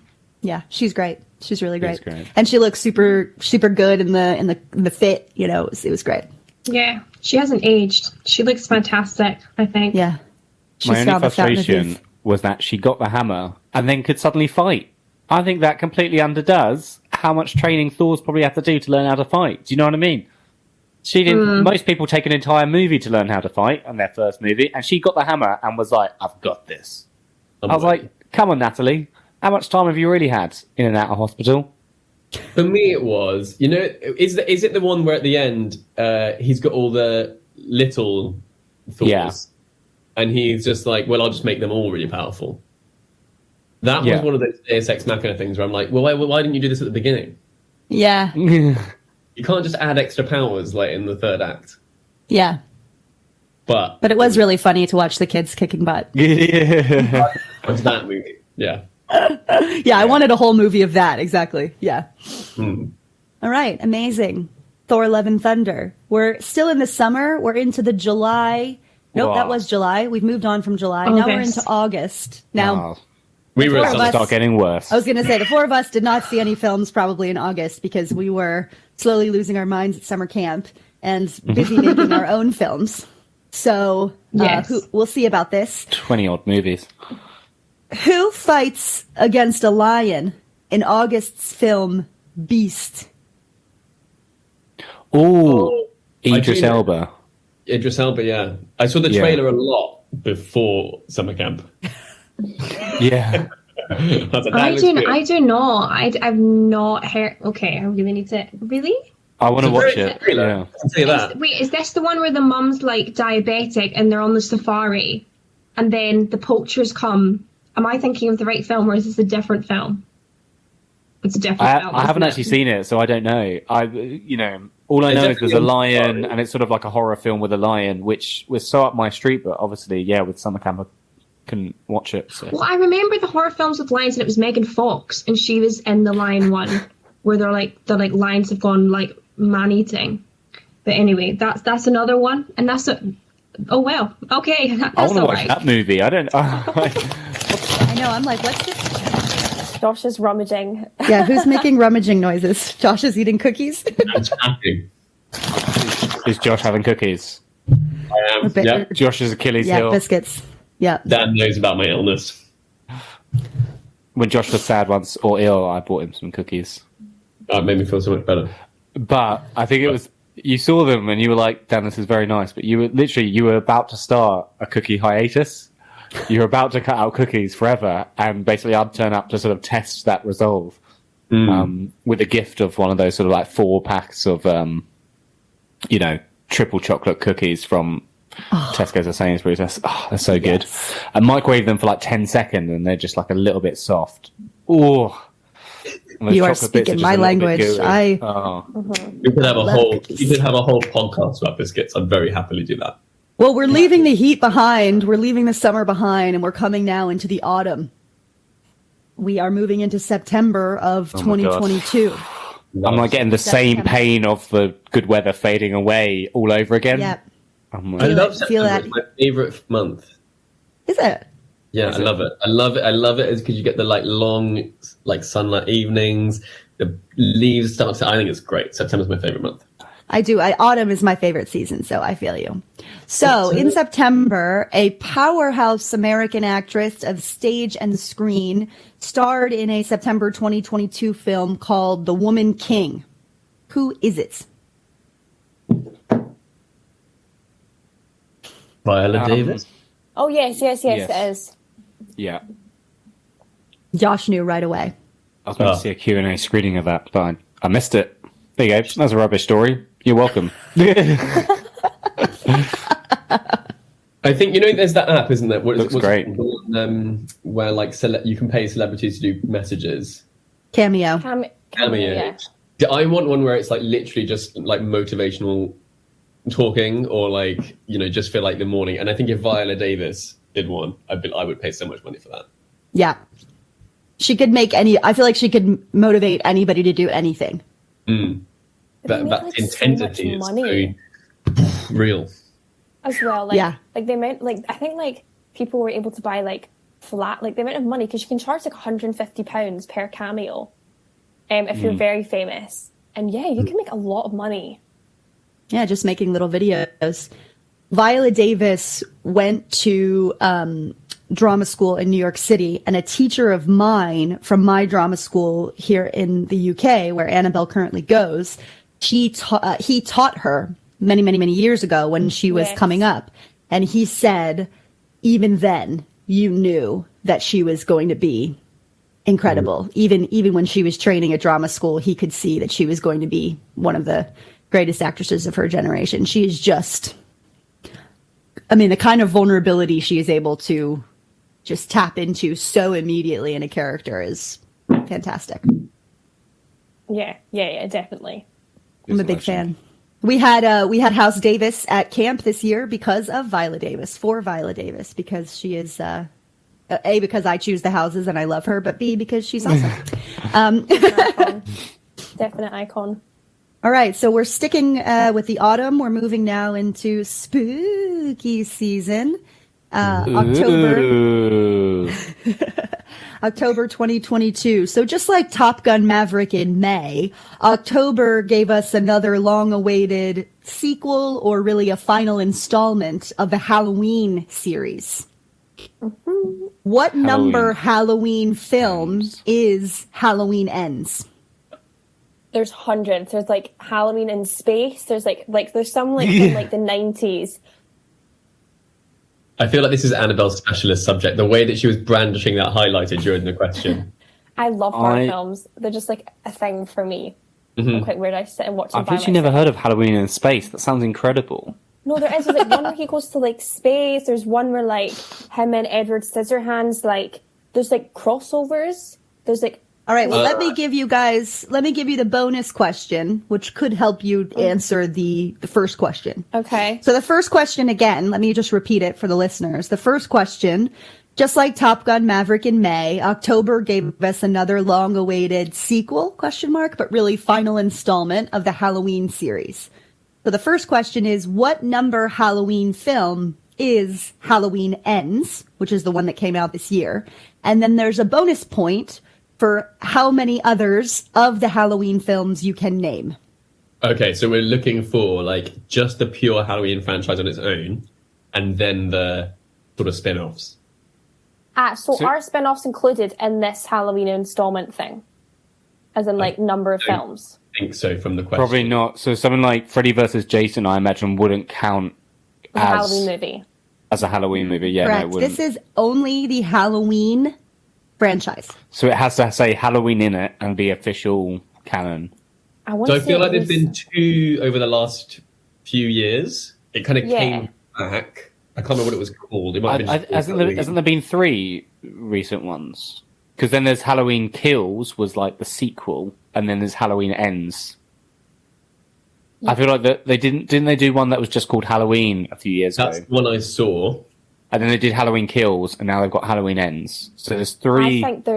Yeah, she's great. She's really great. Great. And she looks super good in the fit, you know, it was great. Yeah. She hasn't aged. She looks fantastic, I think. Yeah. My only frustration was that she got the hammer and then could suddenly fight. I think that completely underdoes how much training Thor's probably had to do to learn how to fight. Do you know what I mean? She didn't. Most people take an entire movie to learn how to fight on their first movie, and she got the hammer and was like, "I've got this." I was like, "Come on, Natalie. How much time have you really had in and out of hospital?" For me, it was, you know, is it the one where at the end he's got all the little Thors, and he's just like, well, I'll just make them all really powerful. That was one of those Deus Ex Machina things where I'm like, well, why didn't you do this at the beginning? Yeah. You can't just add extra powers like in the third act. Yeah. But it was really funny to watch the kids kicking butt. Yeah. It's that movie. Yeah. Yeah, I wanted a whole movie of that. Exactly. Yeah. Mm. All right. Amazing. Thor: Love and Thunder. We're still in the summer. We're into the July. Nope, that was July. We've moved on from July. Now we're into August. Now, we were start getting worse. I was going to say the four of us did not see any films probably in August because we were slowly losing our minds at summer camp and busy making our own films. So we'll see about this. 20-odd movies. Who fights against a lion in August's film Beast? Oh, Idris Elba. Idris Elba, yeah. I saw the trailer a lot before summer camp. Yeah. I do not. I've not heard. Okay, I really need to. Really? I want to watch it. Yeah. I'll tell you that. Wait, is this the one where the mum's like diabetic and they're on the safari, and then the poachers come? Am I thinking of the right film, or is this a different film? It's a different film. I haven't actually seen it, so I don't know. All I know is there's a lion, and it's sort of like a horror film with a lion, which was so up my street. But obviously, with summer camp, I couldn't watch it. So. Well, I remember the horror films with lions, and it was Megan Fox, and she was in the lion one, where they're like lions have gone like man-eating. But anyway, that's another one, and that's a. Oh well, okay. That's I want to watch that movie. I don't. I know. I'm like, what's this? Josh is rummaging. Yeah, who's making rummaging noises? Josh is eating cookies. I'm tapping. Is Josh having cookies? I am. Yeah. Josh's Achilles heel. Yeah, biscuits. Yeah. Dan knows about my illness. When Josh was sad once or ill, I bought him some cookies. That made me feel so much better. But I think it was. You saw them and you were like, Dan, this is very nice. But you were about to start a cookie hiatus. You were about to cut out cookies forever. And basically I'd turn up to sort of test that resolve with a gift of one of those sort of like 4 packs of, triple chocolate cookies from Tesco's or Sainsbury's. They're so good. I microwave them for like 10 seconds and they're just like a little bit soft. Oh, you are speaking my language. We could have a whole podcast about biscuits. I'd very happily do that. Well, we're leaving the heat behind. We're leaving the summer behind, and we're coming now into the autumn. We are moving into September of 2022. I'm like getting the same pain of the good weather fading away all over again. Yep. I love September. It's my favorite month. Is it? Yeah, I love it. I love it because you get the like long like sunlight evenings. The leaves start to. I think it's great. September's my favorite month. I do. Autumn is my favorite season, so I feel you. So in September, a powerhouse American actress of stage and screen starred in a September 2022 film called The Woman King. Who is it? Viola Davis. Oh, yes, it is. Yeah. Josh knew right away. I was going to see a Q&A screening of that, but I missed it. There you go. That's a rubbish story. You're welcome. I think, there's that app, isn't there? Looks great. Where like you can pay celebrities to do messages. Cameo. Yeah. I want one where it's like literally just like motivational talking or like, just for like the morning. And I think if Viola Davis did one, I would pay so much money for that. Yeah. She could I feel like she could motivate anybody to do anything. That like, intensity so is very real. As well, like the amount, like I think like people were able to buy like flat, like the amount of money, because you can charge like £150 per cameo, if you're very famous, and you can make a lot of money. Yeah, just making little videos. Viola Davis went to drama school in New York City, and a teacher of mine from my drama school here in the UK, where Annabelle currently goes, he taught her many, many, many years ago when she was coming up. And he said, even then, you knew that she was going to be incredible. Even when she was training at drama school, he could see that she was going to be one of the greatest actresses of her generation. She is just, the kind of vulnerability she is able to just tap into so immediately in a character is fantastic. Yeah, definitely. I'm a big fan. We had House Davis at camp this year because of Viola Davis, for Viola Davis, because she is A, because I choose the houses and I love her, but B, because she's awesome. Definite icon. All right, so we're sticking with the autumn. We're moving now into spooky season. October 2022. So just like Top Gun Maverick in May, October gave us another long-awaited sequel, or really a final installment of the Halloween series. What number Halloween film is Halloween Ends? There's hundreds. There's like Halloween in Space. There's like there's some like from like the 90s. I feel like this is Annabelle's specialist subject. The way that she was brandishing that highlighted during the question. I love horror films. They're just like a thing for me. I'm quite weird. I sit and watch them. I've actually never heard of Halloween in Space. That sounds incredible. No, there is. There's like one where he goes to like space. There's one where like him and Edward Scissorhands, like there's like crossovers. There's like. All right, well, let me give you the bonus question, which could help you answer the first question. Okay. So the first question, again, let me just repeat it for the listeners. The first question, just like Top Gun Maverick in May, October gave us another long-awaited sequel, but really final installment of the Halloween series. So the first question is, what number Halloween film is Halloween Ends, which is the one that came out this year? And then there's a bonus point for how many others of the Halloween films you can name. Okay, so we're looking for like just the pure Halloween franchise on its own, and then the sort of spin-offs. So are spin-offs included in this Halloween installment thing? As in like number of films? I think so from the question. Probably not. So something like Freddy vs. Jason, I imagine, wouldn't count as a Halloween movie. As a Halloween movie, yeah. Correct. No, it wouldn't. This is only the Halloween franchise. So it has to say Halloween in it and be official canon. I feel like there's been two over the last few years. It kind of came back. I can't remember what it was called. It might have been hasn't there been 3 recent ones? Because then there's Halloween Kills was like the sequel, and then there's Halloween Ends. I feel like they didn't they do one that was just called Halloween a few years ago? That's the one I saw. And then they did Halloween Kills, and now they've got Halloween Ends. So there's 3. I think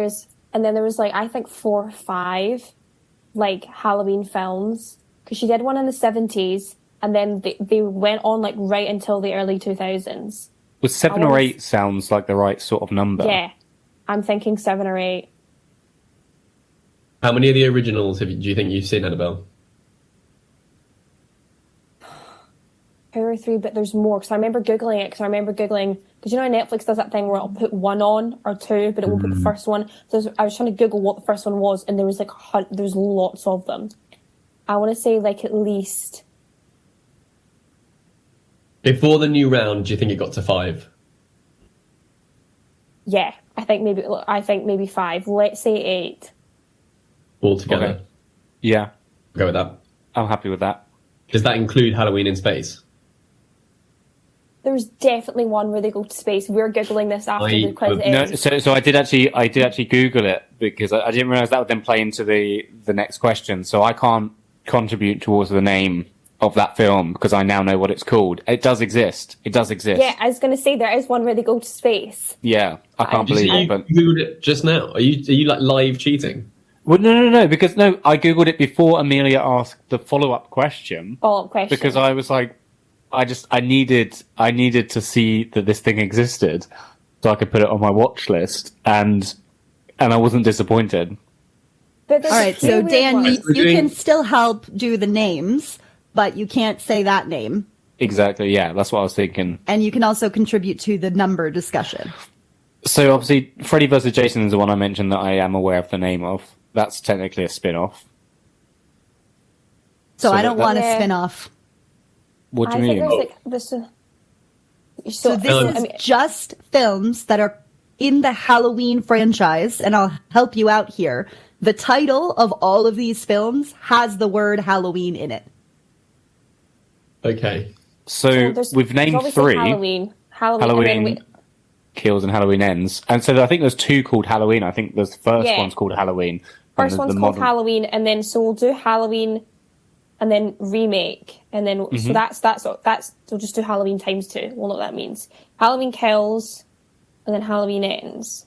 and then there was like, I think 4 or 5, like, Halloween films. Because she did one in the 70s, and then they went on, like, right until the early 2000s. Well, 7 or 8 sounds like the right sort of number. Yeah. I'm thinking 7 or 8. How many of the originals do you think you've seen, Annabelle? 2 or 3, but there's more. Because I remember Googling it, because you know Netflix does that thing where it'll put 1 on, or 2, but it won't put the first one. So I was trying to Google what the first one was, and there was like, there's lots of them. I want to say like at least... Before the new round, do you think it got to 5? Yeah, I think maybe 5. Let's say 8. Altogether? Okay. Yeah. Go with that. I'm happy with that. Does that include Halloween in Space? There's definitely one where they go to space. We're Googling this after the quiz ends. No, so I did actually Google it, because I didn't realize that would then play into the next question. So I can't contribute towards the name of that film because I now know what it's called. It does exist. Yeah, I was going to say there is one where they go to space. Yeah, I can't believe it. But You Googled it just now. Are you like live cheating? Well, no, because I Googled it before Amelia asked the follow-up question. Because I was like, I needed to see that this thing existed so I could put it on my watch list, and I wasn't disappointed. All right, so Dan, you can still help do the names, but you can't say that name. Exactly, yeah, that's what I was thinking. And you can also contribute to the number discussion. So obviously, Freddy vs. Jason is the one I mentioned that I am aware of the name of. That's technically a spin-off. So I don't want a spin-off. What do you mean? So this is just films that are in the Halloween franchise, and I'll help you out here. The title of all of these films has the word Halloween in it. Okay. So we've named 3. Halloween Kills and Halloween Ends. And so I think there's 2 called Halloween. I think the first one's called Halloween. First one's called Halloween, and then so we'll do Halloween and then remake, and then so that's we'll just do Halloween times 2. We'll know what that means. Halloween Kills, and then Halloween Ends.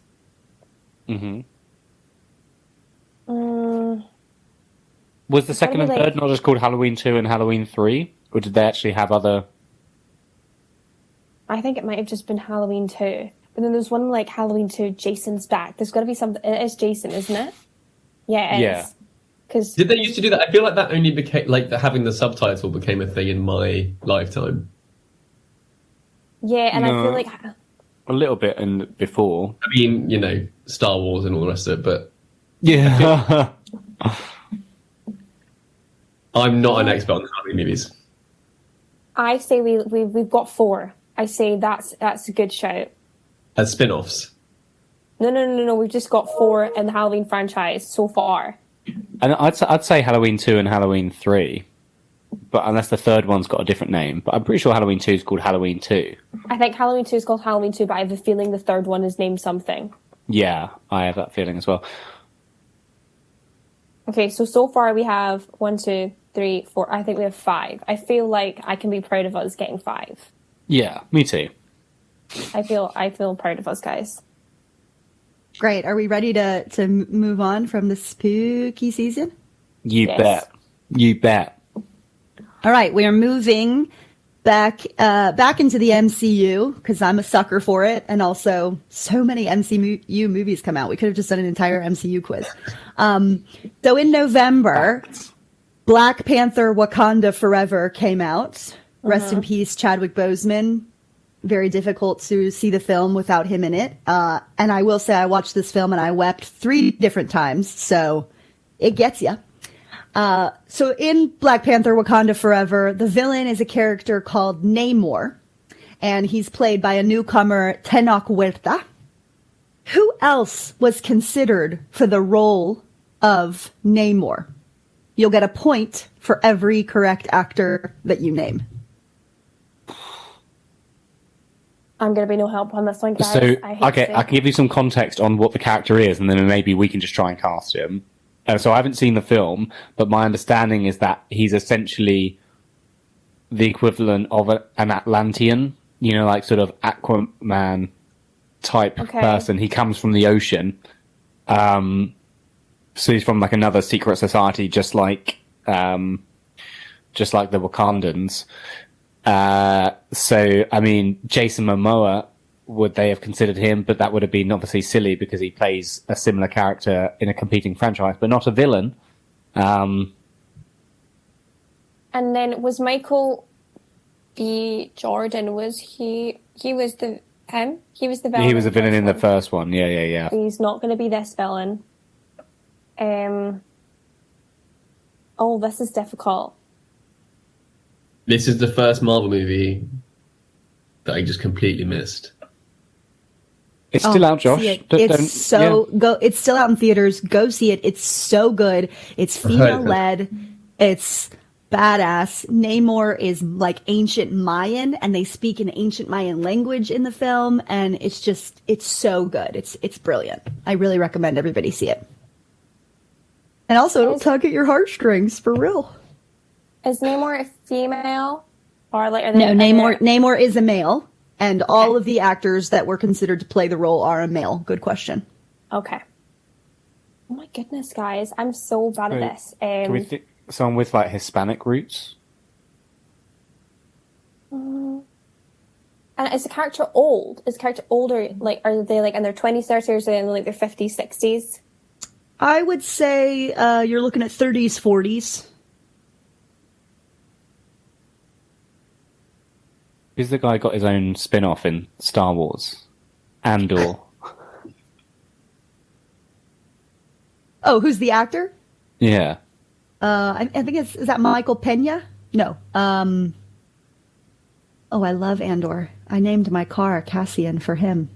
Was the second and third not just called Halloween 2 and Halloween 3, or did they actually have other? I think it might have just been Halloween 2, but then there's one like Halloween 2. Jason's back. There's got to be something. It is Jason, isn't it? Yeah, it is. Cause did they used to do that? I feel like that only became like having the subtitle became a thing in my lifetime. Yeah, and I feel like a little bit before. I mean, Star Wars and all the rest of it, but yeah, I'm not an expert on Halloween movies. I say we've got 4. I say that's a good shout. As spin-offs. No. We've just got 4 in the Halloween franchise so far. And I'd say Halloween 2 and Halloween 3, but unless the third one's got a different name. But I'm pretty sure Halloween 2 is called Halloween 2. I think Halloween 2 is called Halloween 2, but I have a feeling the third one is named something. Yeah, I have that feeling as well. Okay, so far we have 1, 2, 3, 4. I think we have 5. I feel like I can be proud of us getting 5. Yeah, me too. I feel proud of us, guys. Great. Are we ready to move on from the spooky season? You bet. All right, we are moving back into the MCU because I'm a sucker for it, and also so many MCU movies come out. We could have just done an entire MCU quiz. So in November, Black Panther: Wakanda Forever came out. Rest in peace, Chadwick Boseman. Very difficult to see the film without him in it. And I will say I watched this film and I wept 3 different times. So it gets you. So in Black Panther Wakanda Forever, the villain is a character called Namor. And he's played by a newcomer, Tenoch Huerta. Who else was considered for the role of Namor? You'll get a point for every correct actor that you name. I'm going to be no help on this one, guys. So, I hate okay, I can give you some context on what the character is, and then maybe we can just try and cast him. So I haven't seen the film, but my understanding is that he's essentially the equivalent of an Atlantean, you know, like sort of Aquaman type person. He comes from the ocean. So he's from like another secret society, just like the Wakandans. So, I mean, Jason Momoa, would they have considered him? But that would have been obviously silly because he plays a similar character in a competing franchise, but not a villain. And then was Michael B. Jordan, was he was the villain? He was a villain in the first one. Yeah. He's not going to be this villain. Oh, this is difficult. This is the first Marvel movie that I just completely missed. It's still out, Josh. It's still out in theaters. Go see it. It's so good. It's female led. It's badass. Namor is like ancient Mayan, and they speak an ancient Mayan language in the film, and it's so good. It's brilliant. I really recommend everybody see it. And also, it'll tug at your heartstrings for real. Is Namor a female, or like Namor is a male, and all of the actors that were considered to play the role are a male. Good question. Okay. Oh my goodness, guys, I'm so bad at this. Can we think someone with like Hispanic roots? And is the character old? Is the character older? Like, are they like in their 20s, 30s, or are they in like their 50s, 60s? I would say you're looking at 30s, 40s. Who's the guy who got his own spin-off in Star Wars? Andor. Oh, who's the actor? Yeah. I think is that Michael Pena? No. Oh, I love Andor. I named my car Cassian for him.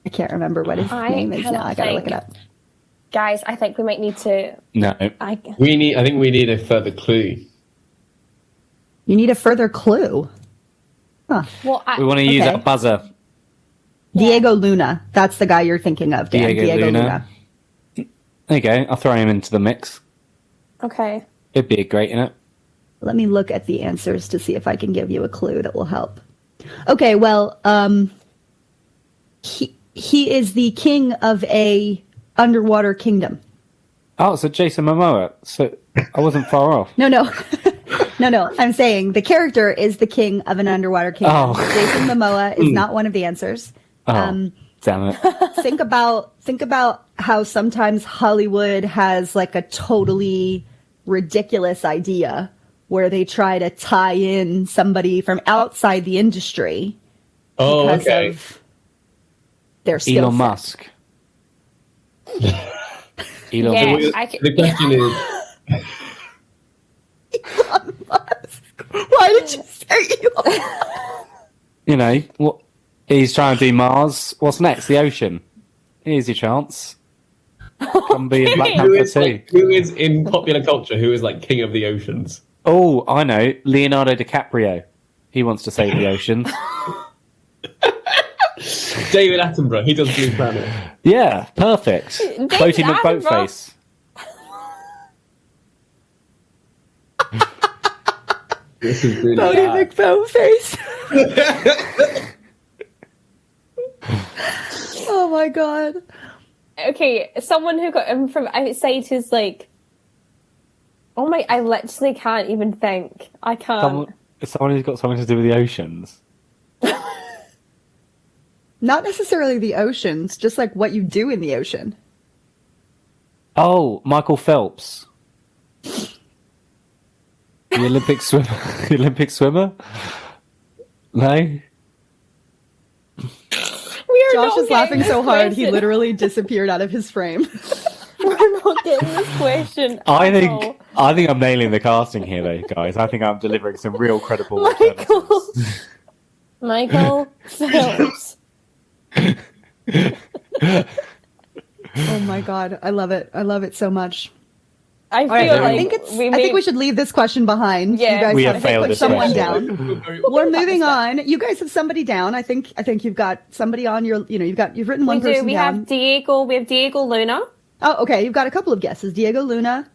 I can't remember what his name is now. I gotta look it up. Guys, I think we might need to. No. I think we need a further clue. You need a further clue. Huh. Well, we want to use a buzzer. Diego Luna. That's the guy you're thinking of, Dan. Diego Luna. There you go. I'll throw him into the mix. Okay. It'd be great in it. Let me look at the answers to see if I can give you a clue that will help. Okay, well, he is the king of a underwater kingdom. Oh, so Jason Momoa. So I wasn't far off. No. No. I'm saying the character is the king of an underwater kingdom. Oh. Jason Momoa is not one of the answers. Oh, damn it. Think about how sometimes Hollywood has like a totally ridiculous idea where they try to tie in somebody from outside the industry because of their skill Elon set. Musk. Elon Musk. The question is... Elon Musk. Why did you say Elon Musk? You know, what? He's trying to do Mars. What's next? The ocean. Here's your chance. Come be a Black Panther too. Who is in popular culture? Who is like king of the oceans? Oh, I know. Leonardo DiCaprio. He wants to save the oceans. David Attenborough. He does Blue Planet. Yeah, perfect. Boating with Boatface. This is really Bodie McBoneface. Oh my god. Okay, someone who got him from outside who's like, oh my, I literally can't even think. I can't. Someone who's got something to do with the oceans. Not necessarily the oceans, just like what you do in the ocean. Oh, Michael Phelps. The Olympic swimmer. The Olympic swimmer? No? Josh is laughing so hard he literally disappeared out of his frame. We're not getting this question. I think I'm nailing the casting here, though, guys. I think I'm delivering some real credible alternatives. Michael Phelps. Oh my god, I love it. I love it so much. I feel All right, like I think we should leave this question behind. Yeah. You guys We have have to failed put this someone question. down. We're moving on. You guys have somebody down. I think you've got somebody on your. You've written one person We down. have Diego. We have Diego Luna Oh, okay. You've got a couple of guesses: Diego Luna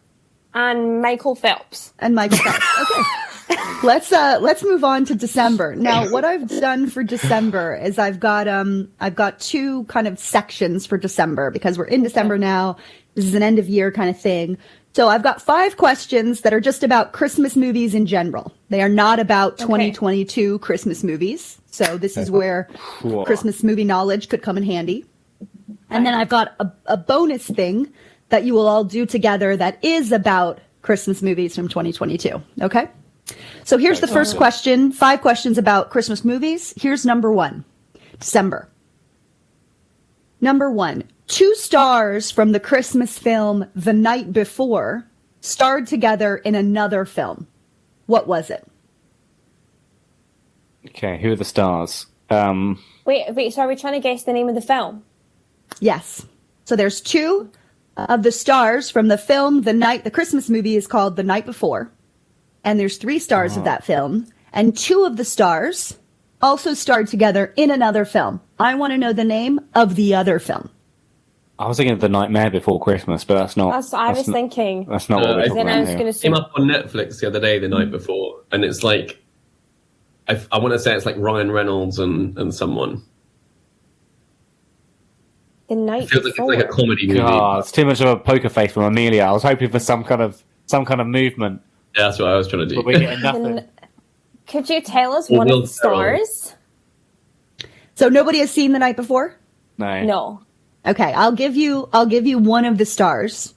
and Michael Phelps. and Mike Phelps. Okay. Let's move on to December. Now, what I've done for December is I've got two kind of sections for December because we're in December now. This is an end of year kind of thing. So I've got 5 questions that are just about Christmas movies in general. They are not about 2022 Christmas movies. So this is where Christmas movie knowledge could come in handy. And then I've got a bonus thing that you will all do together that is about Christmas movies from 2022. Okay? So here's the first question. 5 questions about Christmas movies. Here's number 1. December. Number 1. 2 stars from the Christmas film The Night Before starred together in another film. What was it? Okay, who are the stars? Wait. So are we trying to guess the name of the film? Yes. So there's 2 of the stars from the film The Christmas movie is called The Night Before. And there's 3 stars of that film. And 2 of the stars also starred together in another film. I want to know the name of the other film. I was thinking of The Nightmare Before Christmas, but that's not. That's what I was thinking. That's not what we're talking Then I was about going here. to say Came up on Netflix the other day, the night before, and it's like I want to say it's like Ryan Reynolds and someone. The Night It feels like it's Before. like a comedy movie. God, it's too much of a poker face from Amelia. I was hoping for some kind of movement, Yeah, that's what I was trying to but do. we're getting nothing. Could you tell us Well, one of Will the Ferrell. stars? So nobody has seen The Night Before? No. No. Okay, I'll give you one of the stars.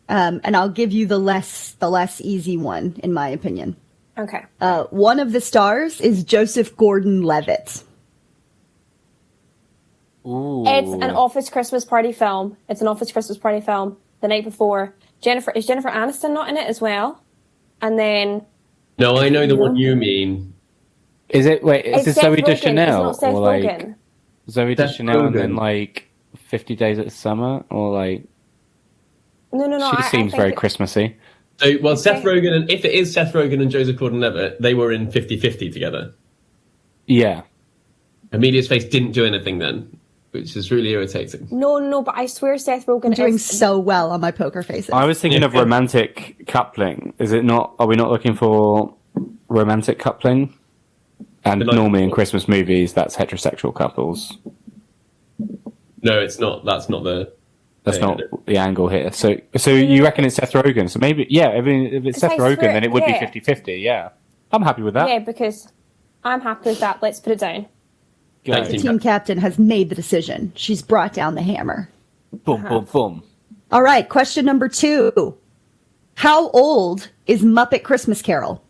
And I'll give you the less easy one, in my opinion. Okay. One of the stars is Joseph Gordon-Levitt. Ooh. It's an office Christmas party film. The Night Before. Is Jennifer Aniston not in it as well? And then No, I know the one you mean. Is it? Wait, is it's it Zoe Seth Rogen. Deschanel It's not Seth or like Rogen. Zoe Seth Deschanel and then Rogen. like 50 Days at Summer or like? No. She I seems think very Christmassy. So, well, Seth Rogen, and if it is Seth Rogen and Joseph Gordon-Levitt, they were in 50-50 together. Yeah. Amelia's face didn't do anything then, which is really irritating. No, but I swear Seth Rogen Doing is so well on my poker faces. I was thinking of romantic coupling. Is it not? Are we not looking for romantic coupling? And The Night normally in Before. Christmas movies, that's heterosexual couples. No, it's not. That's not the. That's thing, not is it? the angle here. So you reckon it's Seth Rogen? So maybe, yeah. I mean, if it's It's Seth I Rogen, swear- then it would yeah. be 50-50. Yeah, I'm happy with that. Yeah, because I'm happy with that. Let's put it down. Go. Thanks, The team. team captain has made the decision. She's brought down the hammer. Boom, boom, boom. All right, question number 2. How old is Muppet Christmas Carol?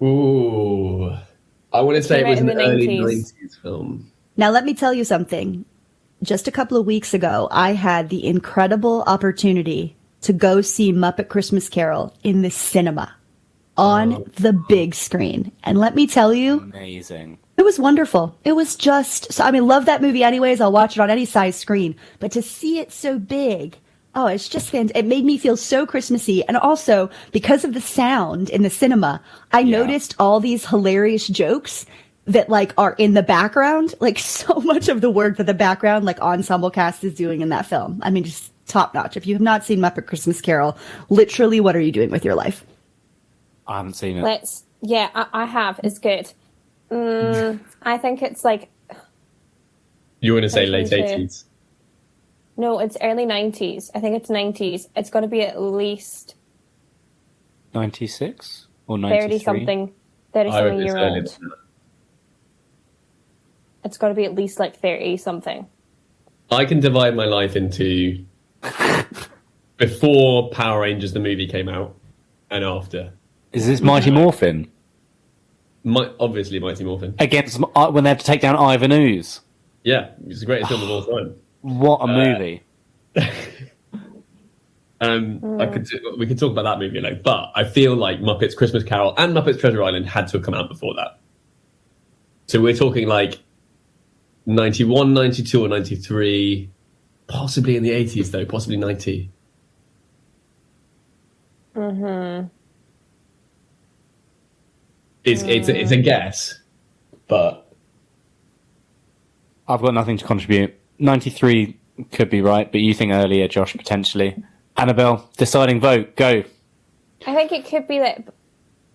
Ooh. I want to say Came it was out an in the early 90s. 90s film. Now, let me tell you something. Just a couple of weeks ago, I had the incredible opportunity to go see Muppet Christmas Carol in the cinema on the big screen. And let me tell you, Amazing. it was wonderful. It was just, so, I mean, love that movie anyways. I'll watch it on any size screen. But to see it so big, oh, it's just fantastic. It made me feel so Christmassy. And also, because of the sound in the cinema, I noticed all these hilarious jokes that like are in the background, like so much of the work that the background like ensemble cast is doing in that film. I mean, just top notch. If you have not seen Muppet Christmas Carol, literally, what are you doing with your life? I haven't seen it. I have. It's good. I think it's like, You want to say late 2022. 80s? no, it's early 90s. I think it's 90s. It's got to be at least 96 or 93? 30 something I reckon it's year earlier old. than that. It's got to be at least like 30 something. I can divide my life into before Power Rangers the movie came out and after. Is this Mighty Morphin? Obviously Mighty Morphin. Against when they have to take down Ivan Ooze. Yeah, it's the greatest film of all time. What a movie. We could talk about that movie, like, but I feel like Muppets Christmas Carol and Muppets Treasure Island had to have come out before that. So we're talking like 91, 92 or 93, possibly in the 80s though, possibly 90. It's a guess, but I've got nothing to contribute. 93 could be right, but you think earlier, Josh, potentially. Annabelle, deciding vote, go. I think it could be like,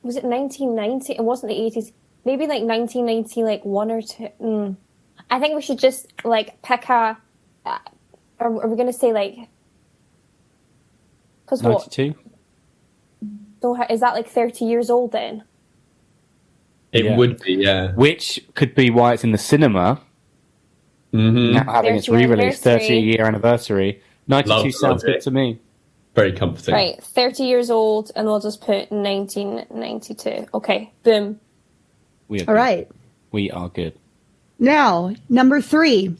was it 1990? It wasn't the 80s. Maybe like 1990, like 1 or 2. I think we should just like pick a. Are we going to say like? Because what? 92? So is that like 30 years old then? it would be, yeah. Which could be why it's in the cinema. Now having its 30th re-release, 30-year anniversary. 92 sounds good to me. Very comforting. Right, 30 years old, and we'll just put 1992. Okay, boom. All right. We are good. Now, number 3.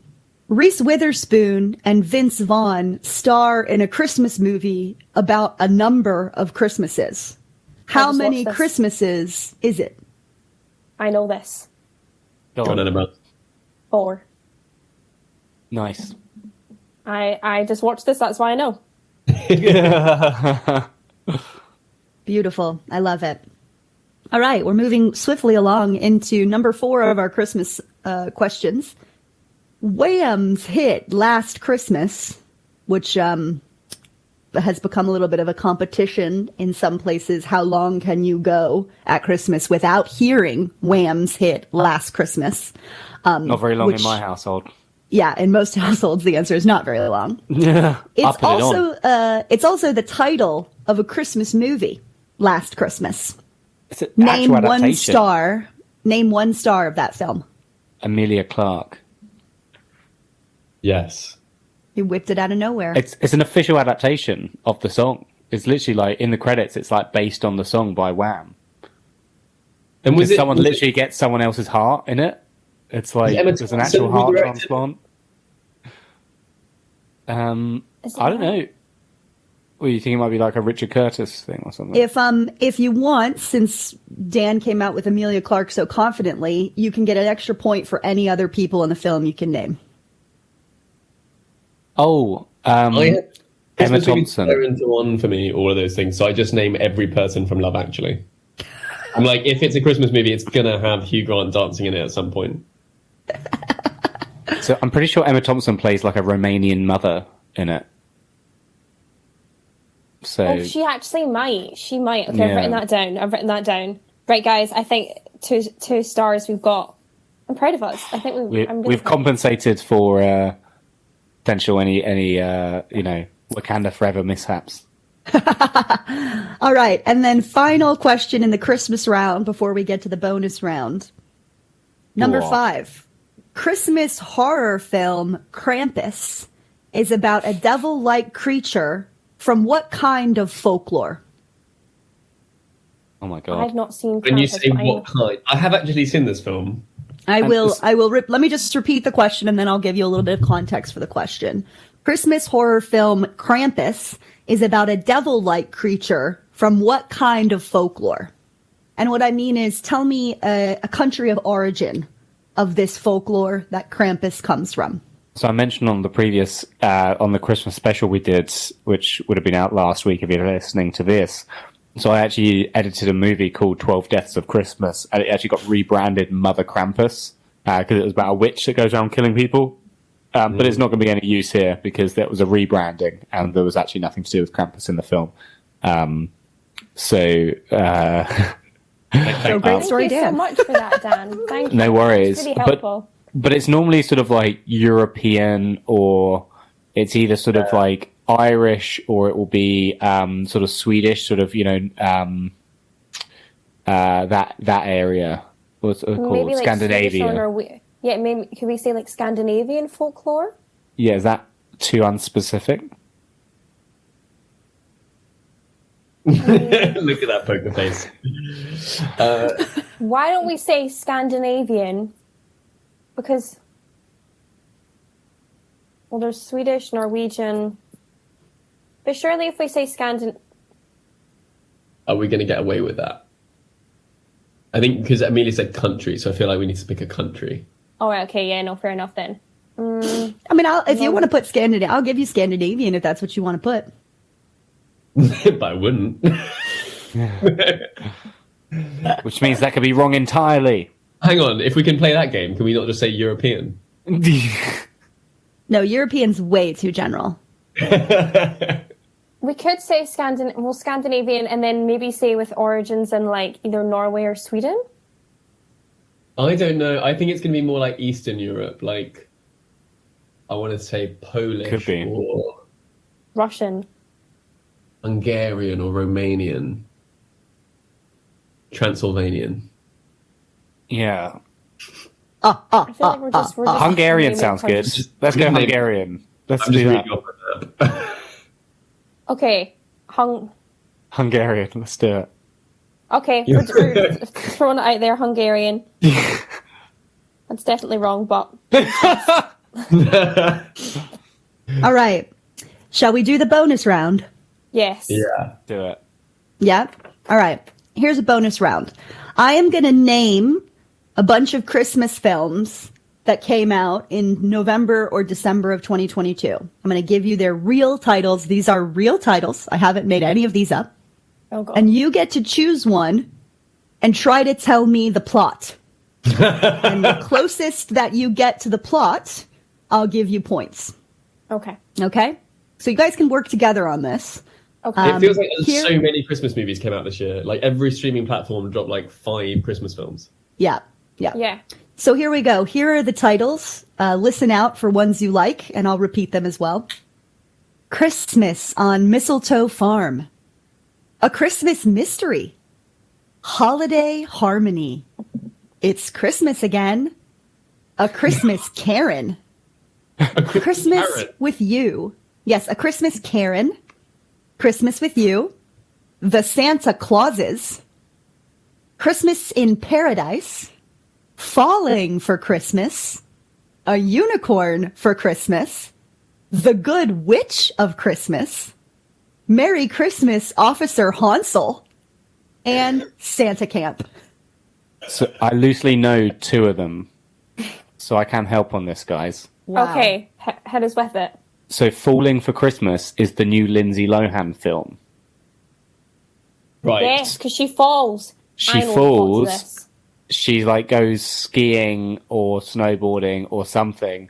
Reese Witherspoon and Vince Vaughn star in a Christmas movie about a number of Christmases. How many Christmases is it? I know this. Go on, Annabelle. 4. Nice. I just watched this, that's why I know. Beautiful. I love it. All right, we're moving swiftly along into number 4 of our Christmas questions. Wham's hit Last Christmas, which has become a little bit of a competition in some places. How long can you go at Christmas without hearing Wham's hit Last Christmas? Not very long in my household. Yeah, in most households, the answer is not very long. Yeah, it's also the title of a Christmas movie, Last Christmas. It's an Name actual one adaptation. star. Name one star of that film. Amelia Clarke. Yes. You whipped it out of nowhere. It's an official adaptation of the song. It's literally like in the credits. It's like based on the song by Wham. And was it someone literally gets someone else's heart in it? It's like there's an actual heart transplant. I don't know. Well, you think it might be like a Richard Curtis thing or something? If you want, since Dan came out with Amelia Clarke so confidently, you can get an extra point for any other people in the film you can name. Oh, Emma Thompson. Into one for me, all of those things. So I just name every person from Love Actually. I'm like, if it's a Christmas movie, it's gonna have Hugh Grant dancing in it at some point. So I'm pretty sure Emma Thompson plays like a Romanian mother in it. So she actually might. She might. Okay, Yeah. I've written that down. Right, guys. I think two stars we've got. I'm proud of us. I think I'm really we've proud. compensated for potential any Wakanda Forever mishaps. All right. And then final question in the Christmas round before we get to the bonus round. Number 5. Christmas horror film Krampus is about a devil-like creature from what kind of folklore? Oh my god! I've not seen. When you Krampus, say but what kind, I have actually seen this film. I will. Let me just repeat the question, and then I'll give you a little bit of context for the question. Christmas horror film Krampus is about a devil-like creature from what kind of folklore? And what I mean is, tell me a country of origin of this folklore that Krampus comes from. So I mentioned on the previous, on the Christmas special we did, which would have been out last week if you're listening to this. So I actually edited a movie called 12 Deaths of Christmas, and it actually got rebranded Mother Krampus, because it was about a witch that goes around killing people. But it's not going to be any use here, because that was a rebranding, and there was actually nothing to do with Krampus in the film. So great story, Thank you Dan. so much for that, Dan. Thank you. No worries. It's really helpful. But it's normally sort of like European, or it's either sort of like Irish, or it will be sort of Swedish, sort of, that area. What's it called? Maybe like Scandinavia. Maybe could we say like Scandinavian folklore? Yeah, is that too unspecific? Look at that poker face. Why don't we say Scandinavian? Because, well, there's Swedish, Norwegian, but surely if we say Are we going to get away with that? I think because Amelia said country, so I feel like we need to pick a country. Oh, okay, yeah, no, fair enough then. I mean, if you want to put Scandinavian, I'll give you Scandinavian if that's what you want to put. but I wouldn't. Which means that could be wrong entirely. Hang on, if we can play that game, can we not just say European? No, European's way too general. We could say Scandinavian, and then maybe say with origins in like either Norway or Sweden. I don't know. I think it's going to be more like Eastern Europe. Like, I want to say Polish Could be. or Russian. Hungarian or Romanian. Transylvanian. Yeah. I feel like we're just Hungarian naming sounds good. countries. Let's go Hungarian. Let's I'm do just that. reading off the map. Okay, Hungarian. Let's do it. Okay, we're throwing it out there. Hungarian. That's definitely wrong, but All right. Shall we do the bonus round? yes. Yeah. Do it. Yeah? All right. Here's a bonus round. I am going to name a bunch of Christmas films that came out in November or December of 2022. I'm going to give you their real titles. These are real titles. I haven't made any of these up. Oh god. And you get to choose one and try to tell me the plot. And the closest that you get to the plot, I'll give you points. Okay. Okay? So you guys can work together on this. Okay. It feels like there's here- so many Christmas movies came out this year. Like every streaming platform dropped like 5 Christmas films. Yeah. Yeah. Yeah. So here we go. Here are the titles. Listen out for ones you like, and I'll repeat them as well. Christmas on Mistletoe Farm. A Christmas Mystery. Holiday Harmony. It's Christmas again. A Christmas Karen. Christmas Karen. with You. Yes, A Christmas Karen. Christmas with You. The Santa Clauses. Christmas in Paradise. Falling for Christmas. A Unicorn for Christmas. The Good Witch of Christmas. Merry Christmas, Officer Hansel. And Santa Camp. So I loosely know 2 of them, so I can help on this, guys. Wow. Okay. Head us with it. So Falling for Christmas is the new Lindsay Lohan film. Right. Yes, because she falls. She I know the plot to falls. this. She like goes skiing or snowboarding or something,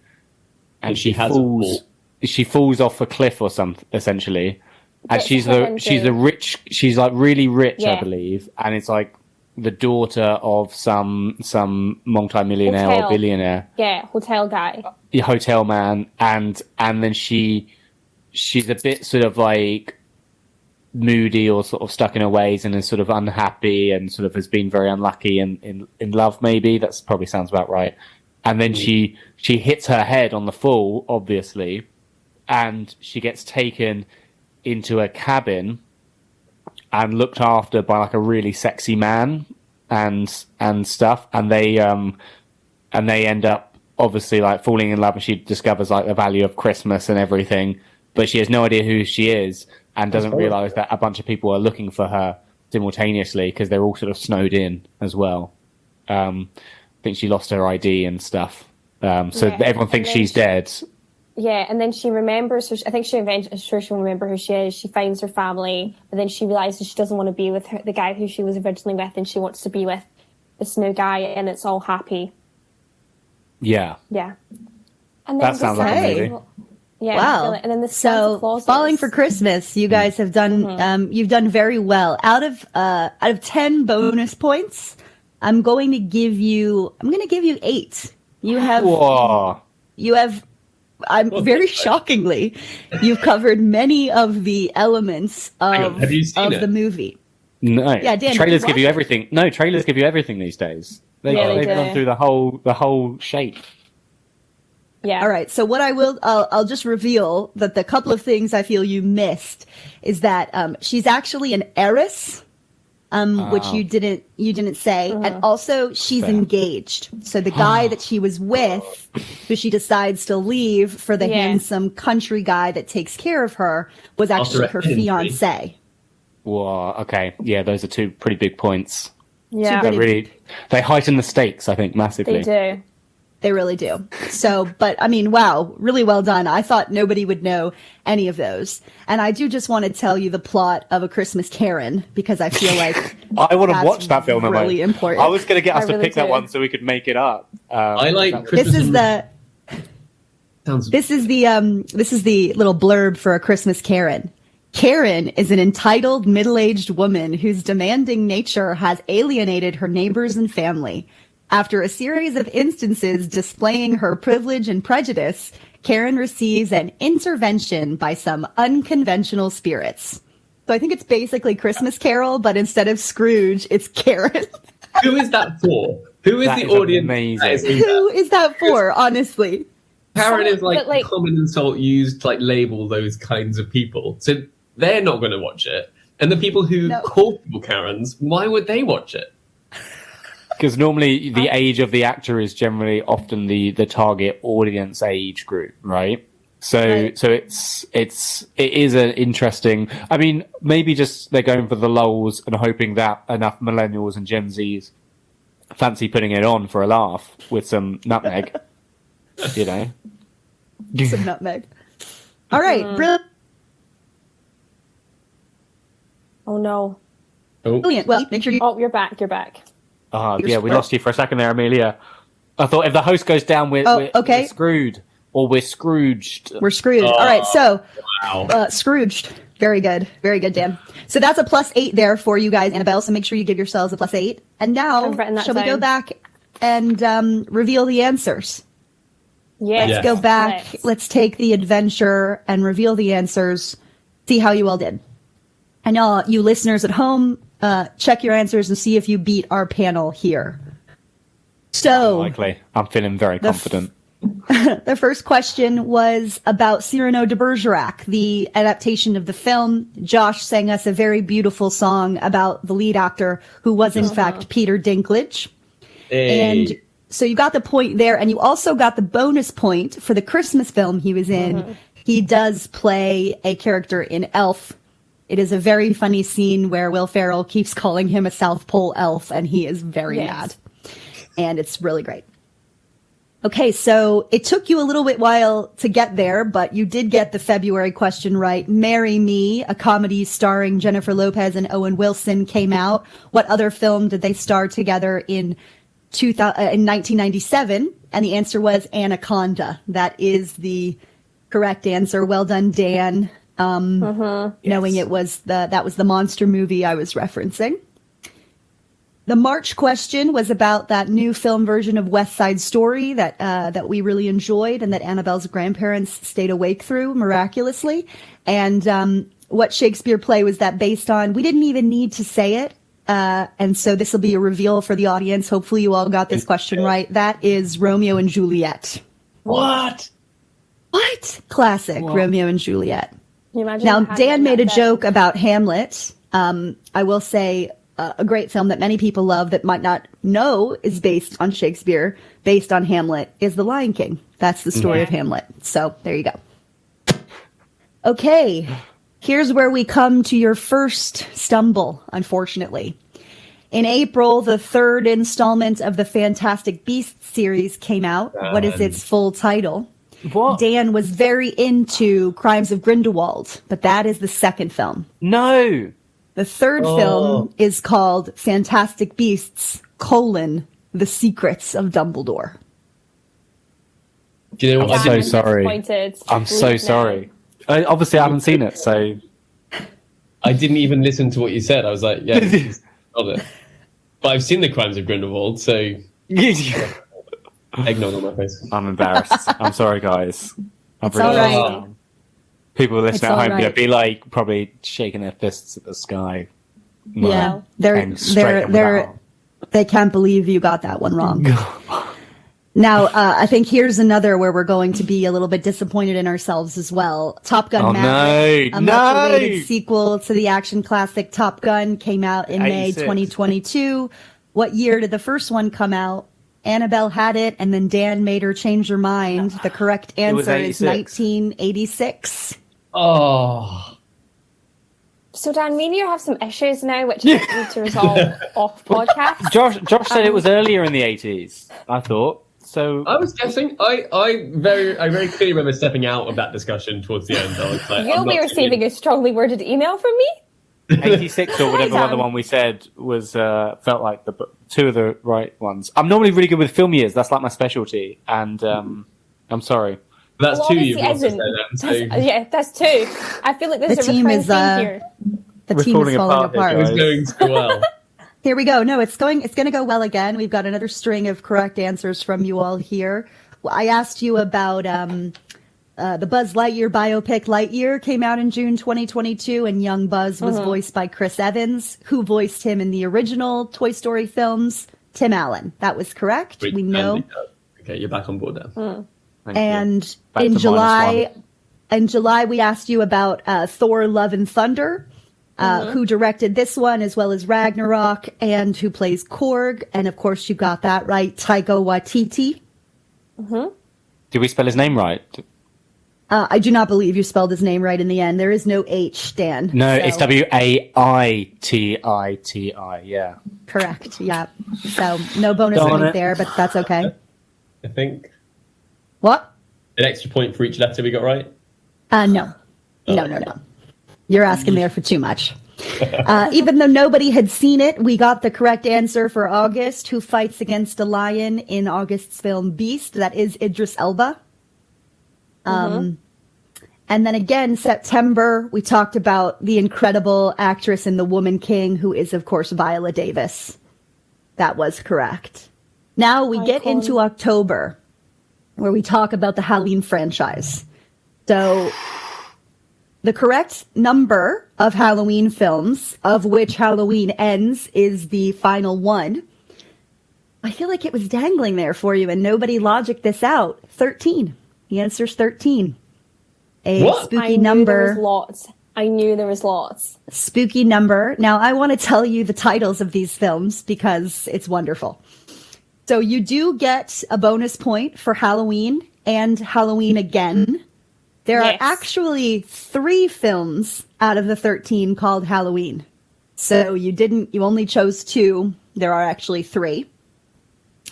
and And she has a falls. fall. She falls off a cliff or something, essentially. And Gets she's her the into- rich. She's like really rich, I Yeah. believe, and it's like the daughter of some multi-millionaire or Hotel. billionaire. Yeah, hotel guy. The hotel man, and then she's a bit sort of like moody or sort of stuck in her ways and is sort of unhappy and sort of has been very unlucky in love, maybe. That's probably sounds about right. And then she hits her head on the fall, obviously, and she gets taken into a cabin and looked after by like a really sexy man and stuff, and they end up obviously like falling in love, and she discovers like the value of Christmas and everything, but she has no idea who she is and doesn't realize that a bunch of people are looking for her simultaneously because they're all sort of snowed in as well. I think she lost her ID and stuff, so Yeah, everyone and thinks then she's dead. Yeah, and then she remembers. I think sure she'll remember who she is. She finds her family, but then she realizes she doesn't want to be with the guy who she was originally with, and she wants to be with this new guy, and it's all happy. Yeah. Yeah. And That sounds like a Okay. movie. Yeah. Wow. And then the Santa So, Clauses. Falling for Christmas, you guys have done you've done very well. Out of 10 bonus points, I'm going to give you 8. You have Whoa. very shockingly, you've covered many of the elements Hang of on, have you seen it? the movie. No. Yeah, Dan, trailers did you give you watch it? everything. No, trailers give you everything these days. They've they gone do. through the whole shape. Yeah. All right. So what I'll just reveal that the couple of things I feel you missed is that she's actually an heiress, which you didn't say, and also she's Fair. engaged. So the guy that she was with, who she decides to leave for the Yeah. handsome country guy that takes care of her, was actually After her a hint, fiance. Whoa. Okay. Yeah, those are 2 pretty big points. Yeah. Pretty- They heighten the stakes, I think, massively. They do. They really do. So, but I mean, wow, really well done. I thought nobody would know any of those. And I do just want to tell you the plot of A Christmas Karen, because I feel like I want to watch that film. Really important. I was going to get us to pick that one so we could make it up. I like This is the little blurb for A Christmas Karen. Karen is an entitled middle-aged woman whose demanding nature has alienated her neighbors and family. After a series of instances displaying her privilege and prejudice, Karen receives an intervention by some unconventional spirits. So I think it's basically Christmas Carol, but instead of Scrooge, it's Karen. Who is that for? Who is the audience? Amazing. Who is that for, honestly? Karen is like a common insult used to like label those kinds of people. So they're not going to watch it. And the people who call people Karens, why would they watch it? Because normally the age of the actor is generally often the target audience age group, right? So it is an interesting. I mean, maybe just they're going for the lulz and hoping that enough millennials and Gen Zs fancy putting it on for a laugh with some nutmeg, you know. Some nutmeg. All right, brilliant. Oh no. Brilliant. Well, make sure you. Oh, you're back. You're back. Yeah, we lost you for a second there, Amelia. I thought if the host goes down, we're screwed. Or we're Scrooged. We're screwed. All right, so Wow. Scrooged. Very good. Very good, Dan. So that's a +8 there for you guys, Annabelle. So make sure you give yourselves a +8. And now, shall we go back and reveal the answers? Yes. Let's go back. Let's take the adventure and reveal the answers. See how you all did. And y'all, you listeners at home, check your answers and see if you beat our panel here. So, likely. I'm feeling very confident. The first question was about Cyrano de Bergerac, the adaptation of the film. Josh sang us a very beautiful song about the lead actor, who was in fact Peter Dinklage. Hey. And so you got the point there, and you also got the bonus point for the Christmas film he was in. He does play a character in Elf. It is a very funny scene where Will Ferrell keeps calling him a South Pole elf, and he is very mad. And it's really great. Okay, so it took you a little bit while to get there, but you did get the February question right. Marry Me, a comedy starring Jennifer Lopez and Owen Wilson, came out. What other film did they star together in 1997? And the answer was Anaconda. That is the correct answer. Well done, Dan. Knowing it was that was the monster movie I was referencing. The March question was about that new film version of West Side Story that we really enjoyed and that Annabelle's grandparents stayed awake through miraculously. And what Shakespeare play was that based on? We didn't even need to say it. And so this will be a reveal for the audience. Hopefully you all got this question right. That is Romeo and Juliet. What? Classic Romeo and Juliet. Now, Dan made a joke about Hamlet. I will say a great film that many people love that might not know is based on Shakespeare, based on Hamlet, is The Lion King. That's the story of Hamlet. So there you go. Okay, here's where we come to your first stumble, unfortunately. In April, the third installment of the Fantastic Beasts series came out. What is its full title? What? Dan was very into Crimes of Grindelwald, but that is the second film. No. The third film is called Fantastic Beasts, The Secrets of Dumbledore. Do you know what? I'm so sorry. I'm so sorry. Obviously, I haven't seen it, so... I didn't even listen to what you said. I was like, yeah, got it. But I've seen the Crimes of Grindelwald, so... Eggnog on my face. I'm embarrassed. I'm sorry, guys. It's all right. People listening at home right. would be like probably shaking their fists at the sky. Yeah, they can't believe you got that one wrong. Now, I think here's another where we're going to be a little bit disappointed in ourselves as well. Top Gun Maverick, a much-awaited sequel to the action classic Top Gun, came out in May 2022. What year did the first one come out? Annabelle had it, and then Dan made her change her mind. The correct answer is 1986. Oh. So Dan, me and you have some issues now, which we need to resolve off podcast. Josh said it was earlier in the 80s, I thought. So I was guessing. I very clearly remember stepping out of that discussion towards the end. I was like, You'll be receiving a strongly worded email from me. 86 or whatever other one we said was felt like the two of the right ones. I'm normally really good with film years. That's like my specialty, and I'm sorry. That's Well, two you've obviously got to say then. So Yeah, that's two. I feel like there's The a team recurring is, theme here. The We're team falling is falling apart here, apart. it was guys. going so well. Here we go. No, it's going to go well again. We've got another string of correct answers from you all here. I asked you about the Buzz Lightyear biopic. Lightyear came out in June 2022, and young Buzz was voiced by Chris Evans, who voiced him in the original Toy Story films. Tim Allen. That was correct. Wait, we know. Okay, you're back on board now. Thank you. And Back in to July, we asked you about Thor: Love and Thunder, who directed this one as well as Ragnarok, and who plays Korg. And of course, you got that right, Taika Waititi. Did we spell his name right? I do not believe you spelled his name right in the end. There is no H, Dan. No, So- it's Waititi. Yeah. Correct. Yeah. So no bonus Darn point it. there, but that's okay. I think What? an extra point for each letter we got right. No. No. You're asking there for too much. Even though nobody had seen it, we got the correct answer for August, who fights against a lion in August's film Beast. That is Idris Elba. And then again, September, we talked about the incredible actress in The Woman King, who is, of course, Viola Davis. That was correct. Now we get into October, where we talk about the Halloween franchise. So the correct number of Halloween films, of which Halloween Ends is the final one. I feel like it was dangling there for you and nobody logicked this out. 13. The answer's 13. A What? spooky number. I knew there was lots. Spooky number. Now, I want to tell you the titles of these films because it's wonderful. So you do get a bonus point for Halloween and Halloween Again. There are actually 3 films out of the 13 called Halloween. So you only chose 2. There are actually 3.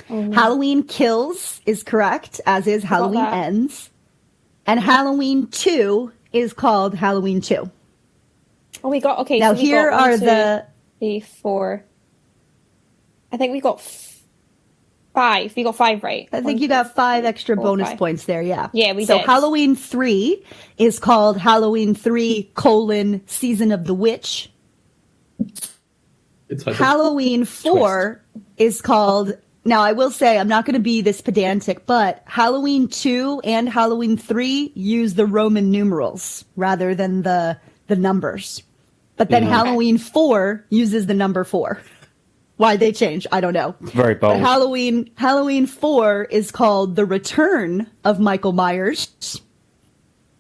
Halloween Kills is correct, as is Halloween Ends. And Halloween 2 is called Halloween 2. Oh, we got, okay. Now so we here got 1, are 2, the... 3, 4. I think we got 5. We got 5 right. I think you got 5 extra bonus points there, yeah. Yeah, we So did. Halloween 3 is called Halloween 3, Season of the Witch. It's like Halloween 4 is called... Now, I will say, I'm not going to be this pedantic, but Halloween 2 and Halloween 3 use the Roman numerals rather than the numbers. But then Halloween 4 uses the number 4. Why they change, I don't know. Very bold. But Halloween 4 is called The Return of Michael Myers.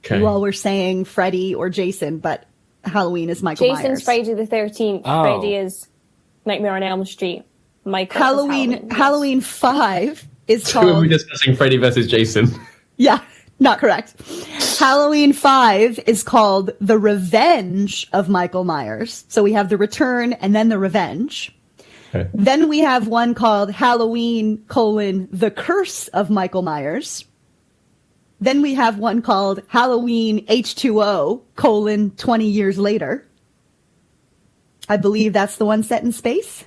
Okay. You all were saying Freddy or Jason, but Halloween is Michael Myers. Jason's Friday the 13th. Oh. Freddy is Nightmare on Elm Street. Michael is Halloween 5 is Who are we called... discussing? Freddy versus Jason. Yeah, not correct. Halloween 5 is called The Revenge of Michael Myers. So we have The Return and then The Revenge. Okay. Then we have one called Halloween, The Curse of Michael Myers. Then we have one called Halloween H2O, 20 years later. I believe that's the one set in space.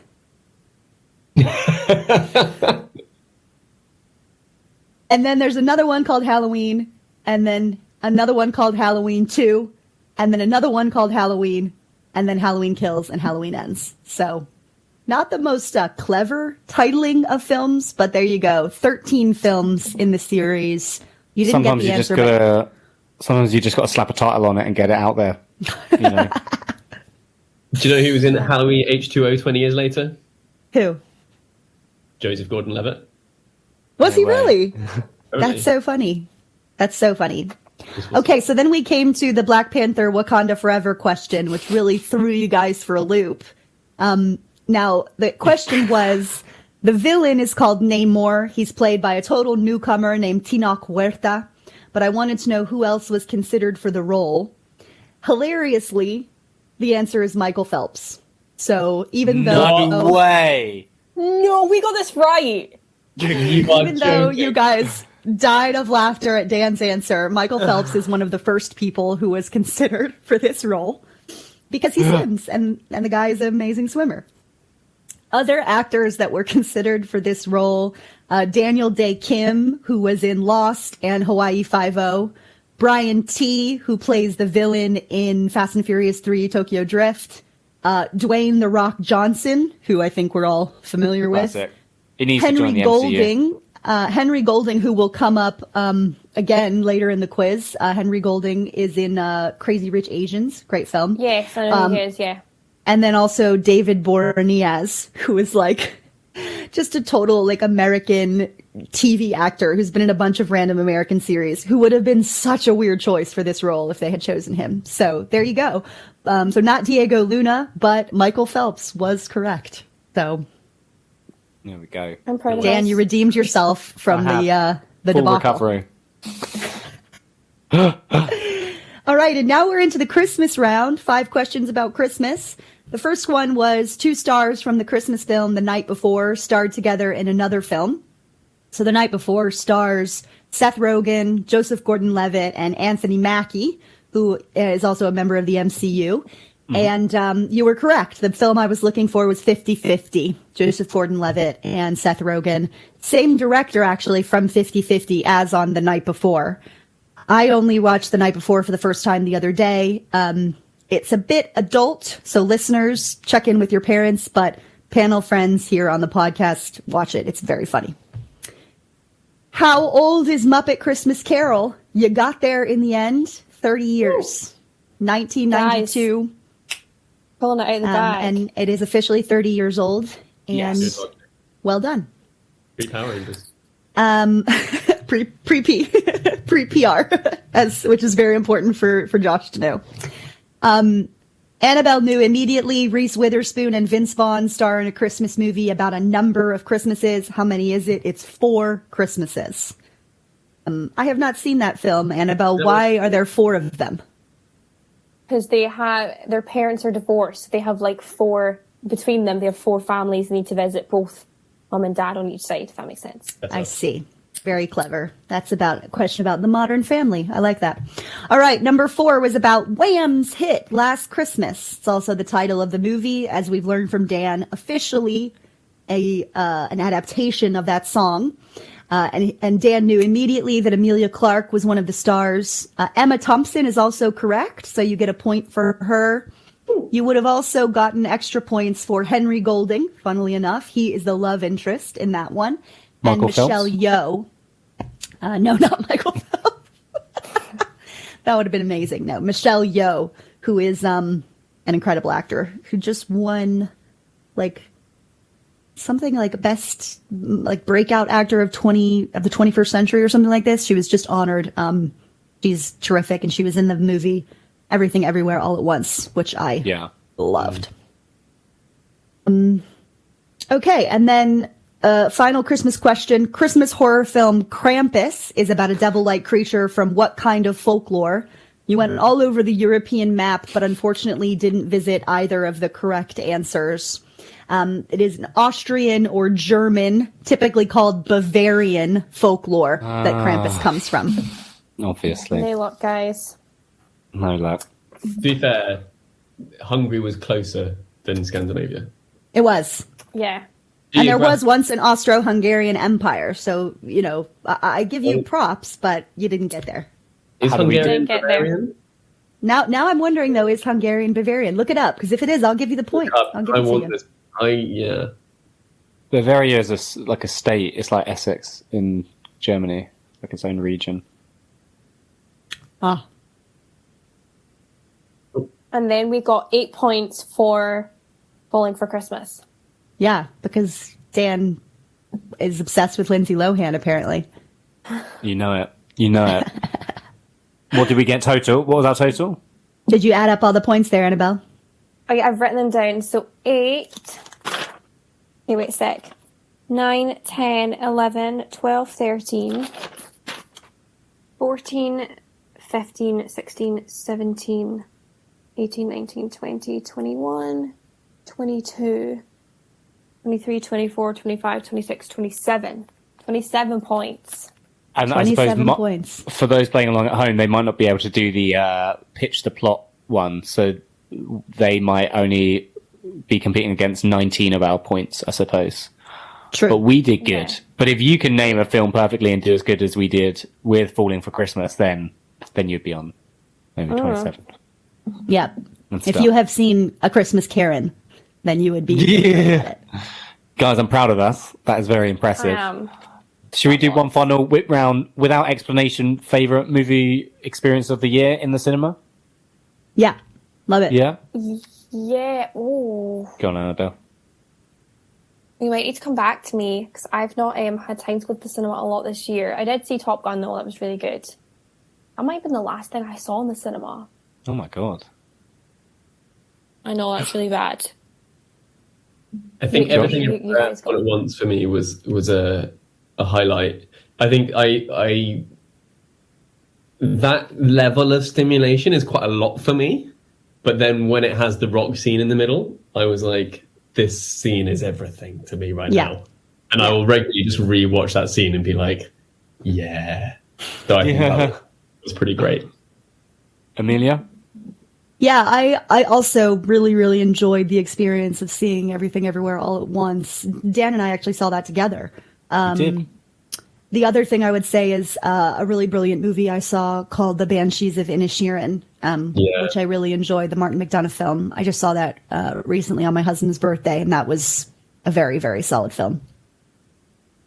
And then there's another one called Halloween, and then another one called Halloween 2, and then another one called Halloween, and then Halloween Kills and Halloween Ends. So not the most clever titling of films, but there you go. 13 films in the series. You didn't Sometimes get the you just answer. gotta. Sometimes you just got to slap a title on it and get it out there. You know. Do you know who was in Halloween H2O 20 years later? Who? Joseph Gordon-Levitt. Was he way. really? Totally. That's so funny. That's so funny. Okay, so then we came to the Black Panther Wakanda Forever question, which really threw you guys for a loop. Now, the question was, the villain is called Namor. He's played by a total newcomer named Tinoch Huerta. But I wanted to know who else was considered for the role. Hilariously, the answer is Michael Phelps. So even though... No way. No, we got this right. Even though you guys died of laughter at Dan's answer, Michael Phelps is one of the first people who was considered for this role because he swims, and the guy is an amazing swimmer. Other actors that were considered for this role, Daniel Day Kim, who was in Lost and Hawaii Five-0, Brian T., who plays the villain in Fast and Furious 3 Tokyo Drift, Dwayne The Rock Johnson, who I think we're all familiar with, Henry Golding, Henry Golding, who will come up again later in the quiz. Henry Golding is in Crazy Rich Asians, great film. Yes, I know he is, yeah. And then also David Boreanaz, who is like just a total like American TV actor who's been in a bunch of random American series, who would have been such a weird choice for this role if they had chosen him. So there you go. So not Diego Luna, but Michael Phelps was correct. So there we go. I'm proud of Dan, you redeemed yourself from the full debacle. Recovery. All right, and now we're into the Christmas round. 5 questions about Christmas. The first one was 2 stars from the Christmas film The Night Before starred together in another film. So The Night Before stars Seth Rogen, Joseph Gordon-Levitt, and Anthony Mackie, who is also a member of the MCU. And you were correct. The film I was looking for was 50-50, Joseph Gordon-Levitt and Seth Rogen. Same director, actually, from 50-50 as on The Night Before. I only watched The Night Before for the first time the other day. It's a bit adult, so listeners, check in with your parents, but panel friends here on the podcast, watch it. It's very funny. How old is Muppet Christmas Carol? You got there in the end. 30 years. 1992. Guys, pulling it out of the bag. And it is officially 30 years old. And Yes. well done. Pre-Power Rangers. Pre-PR, which is very important for Josh to know. Annabelle knew immediately. Reese Witherspoon and Vince Vaughn star in a Christmas movie about a number of Christmases. How many is it? It's 4 Christmases. I have not seen that film, Annabelle. Why are there 4 of them? Because their parents are divorced. They have like 4, between them, they have 4 families they need to visit, both mom and dad on each side, if that makes sense. I see. Very clever. That's about a question about the modern family. I like that. All right. Number 4 was about Wham's hit Last Christmas. It's also the title of the movie, as we've learned from Dan, officially an adaptation of that song. And Dan knew immediately that Emilia Clarke was one of the stars. Emma Thompson is also correct, so you get a point for her. You would have also gotten extra points for Henry Golding, funnily enough. He is the love interest in that one. Michael and Michelle Phelps? Yeoh. No, not Michael Phelps. That would have been amazing. No, Michelle Yeoh, who is an incredible actor, who just won like something like best like breakout actor of the 21st century or something like this. She was just honored. She's terrific, and she was in the movie Everything Everywhere All at Once, which I loved. Okay, and then final Christmas question. Christmas horror film Krampus is about a devil-like creature from what kind of folklore? You went all over the European map, but unfortunately didn't visit either of the correct answers. It is an Austrian or German, typically called Bavarian folklore that Krampus comes from. Obviously. No luck, guys. No luck. To be fair, Hungary was closer than Scandinavia. It was. Yeah. And there was once an Austro-Hungarian empire, so, you know, I give you props, but you didn't get there. Is How do we Hungarian get there? Bavarian? Now I'm wondering, though, is Hungarian Bavarian? Look it up, because if it is, I'll give you the point. I'll give it to you. Yeah. Bavaria is like a state. It's like Essex in Germany, like its own region. Ah. And then we got 8 points for Bowling for Christmas. Yeah, because Dan is obsessed with Lindsay Lohan, apparently. You know it. You know it. What did we get total? What was our total? Did you add up all the points there, Annabelle? Okay, I've written them down. So 8. Hey, wait a sec. 9, 10, 11, 12, 13, 14, 15, 16, 17, 18, 19, 20, 21, 22, 23, 24, 25, 26, 27. 27 points. And I suppose 27 points. for those playing along at home, they might not be able to do the pitch the plot one, so they might only be competing against 19 of our points, I suppose. True. But we did good. Yeah. But if you can name a film perfectly and do as good as we did with Falling for Christmas, then you'd be on maybe 27. Yeah. And If stuff. you have seen A Christmas Karen, then you would be. Yeah. Guys, I'm proud of us. That is very impressive. Should we do one final whip round without explanation? Favorite movie experience of the year in the cinema? Yeah. Love it. Yeah. Yeah. Ooh. Go on, Annabelle. You might need to come back to me because I've not had time to go to the cinema a lot this year. I did see Top Gun though; that was really good. That might have been the last thing I saw in the cinema. Oh my god. I know that's really bad. I think You everything guys all go. at once for me was a highlight. I think I that level of stimulation is quite a lot for me. But then when it has the rock scene in the middle, I was like, this scene is everything to me right now. And I will regularly just rewatch that scene and be like, yeah. So I think that was pretty great. Amelia? Yeah, I also really, really enjoyed the experience of seeing Everything Everywhere All at Once. Dan and I actually saw that together. You did. The other thing I would say is a really brilliant movie I saw called The Banshees of Inisherin, which I really enjoyed, the Martin McDonagh film. I just saw that recently on my husband's birthday, and that was a very, very solid film.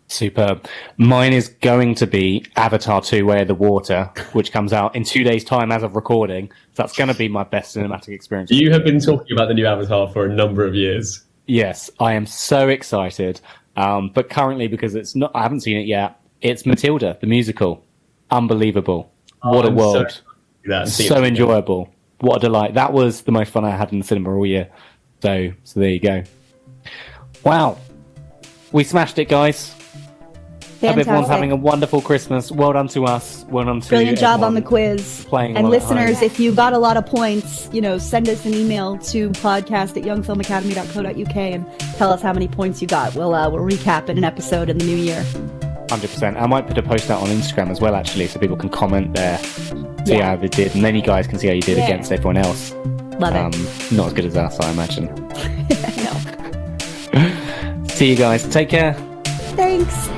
Superb. Mine is going to be Avatar 2 Way of the Water, which comes out in 2 days' time as of recording. So that's going to be my best cinematic experience. You have been talking about the new Avatar for a number of years. Yes, I am so excited. But currently, because I haven't seen it yet, it's Matilda, the musical. Unbelievable. What a I'm world. So Enjoyable. What a delight. That was the most fun I had in the cinema all year. So there you go. Wow. We smashed it, guys. Hope everyone's having a wonderful Christmas. Well done to us. Well done to Brilliant job on the quiz. Playing and along at listeners, home. if you got a lot of points, send us an email to podcast@youngfilmacademy.co.uk and tell us how many points you got. We'll recap in an episode in the new year. 100%. I might put a post out on Instagram as well, actually, so people can comment there, see how they did, and then you guys can see how you did against everyone else. Love it. Not as good as us, I imagine. No. See you guys. Take care. Thanks.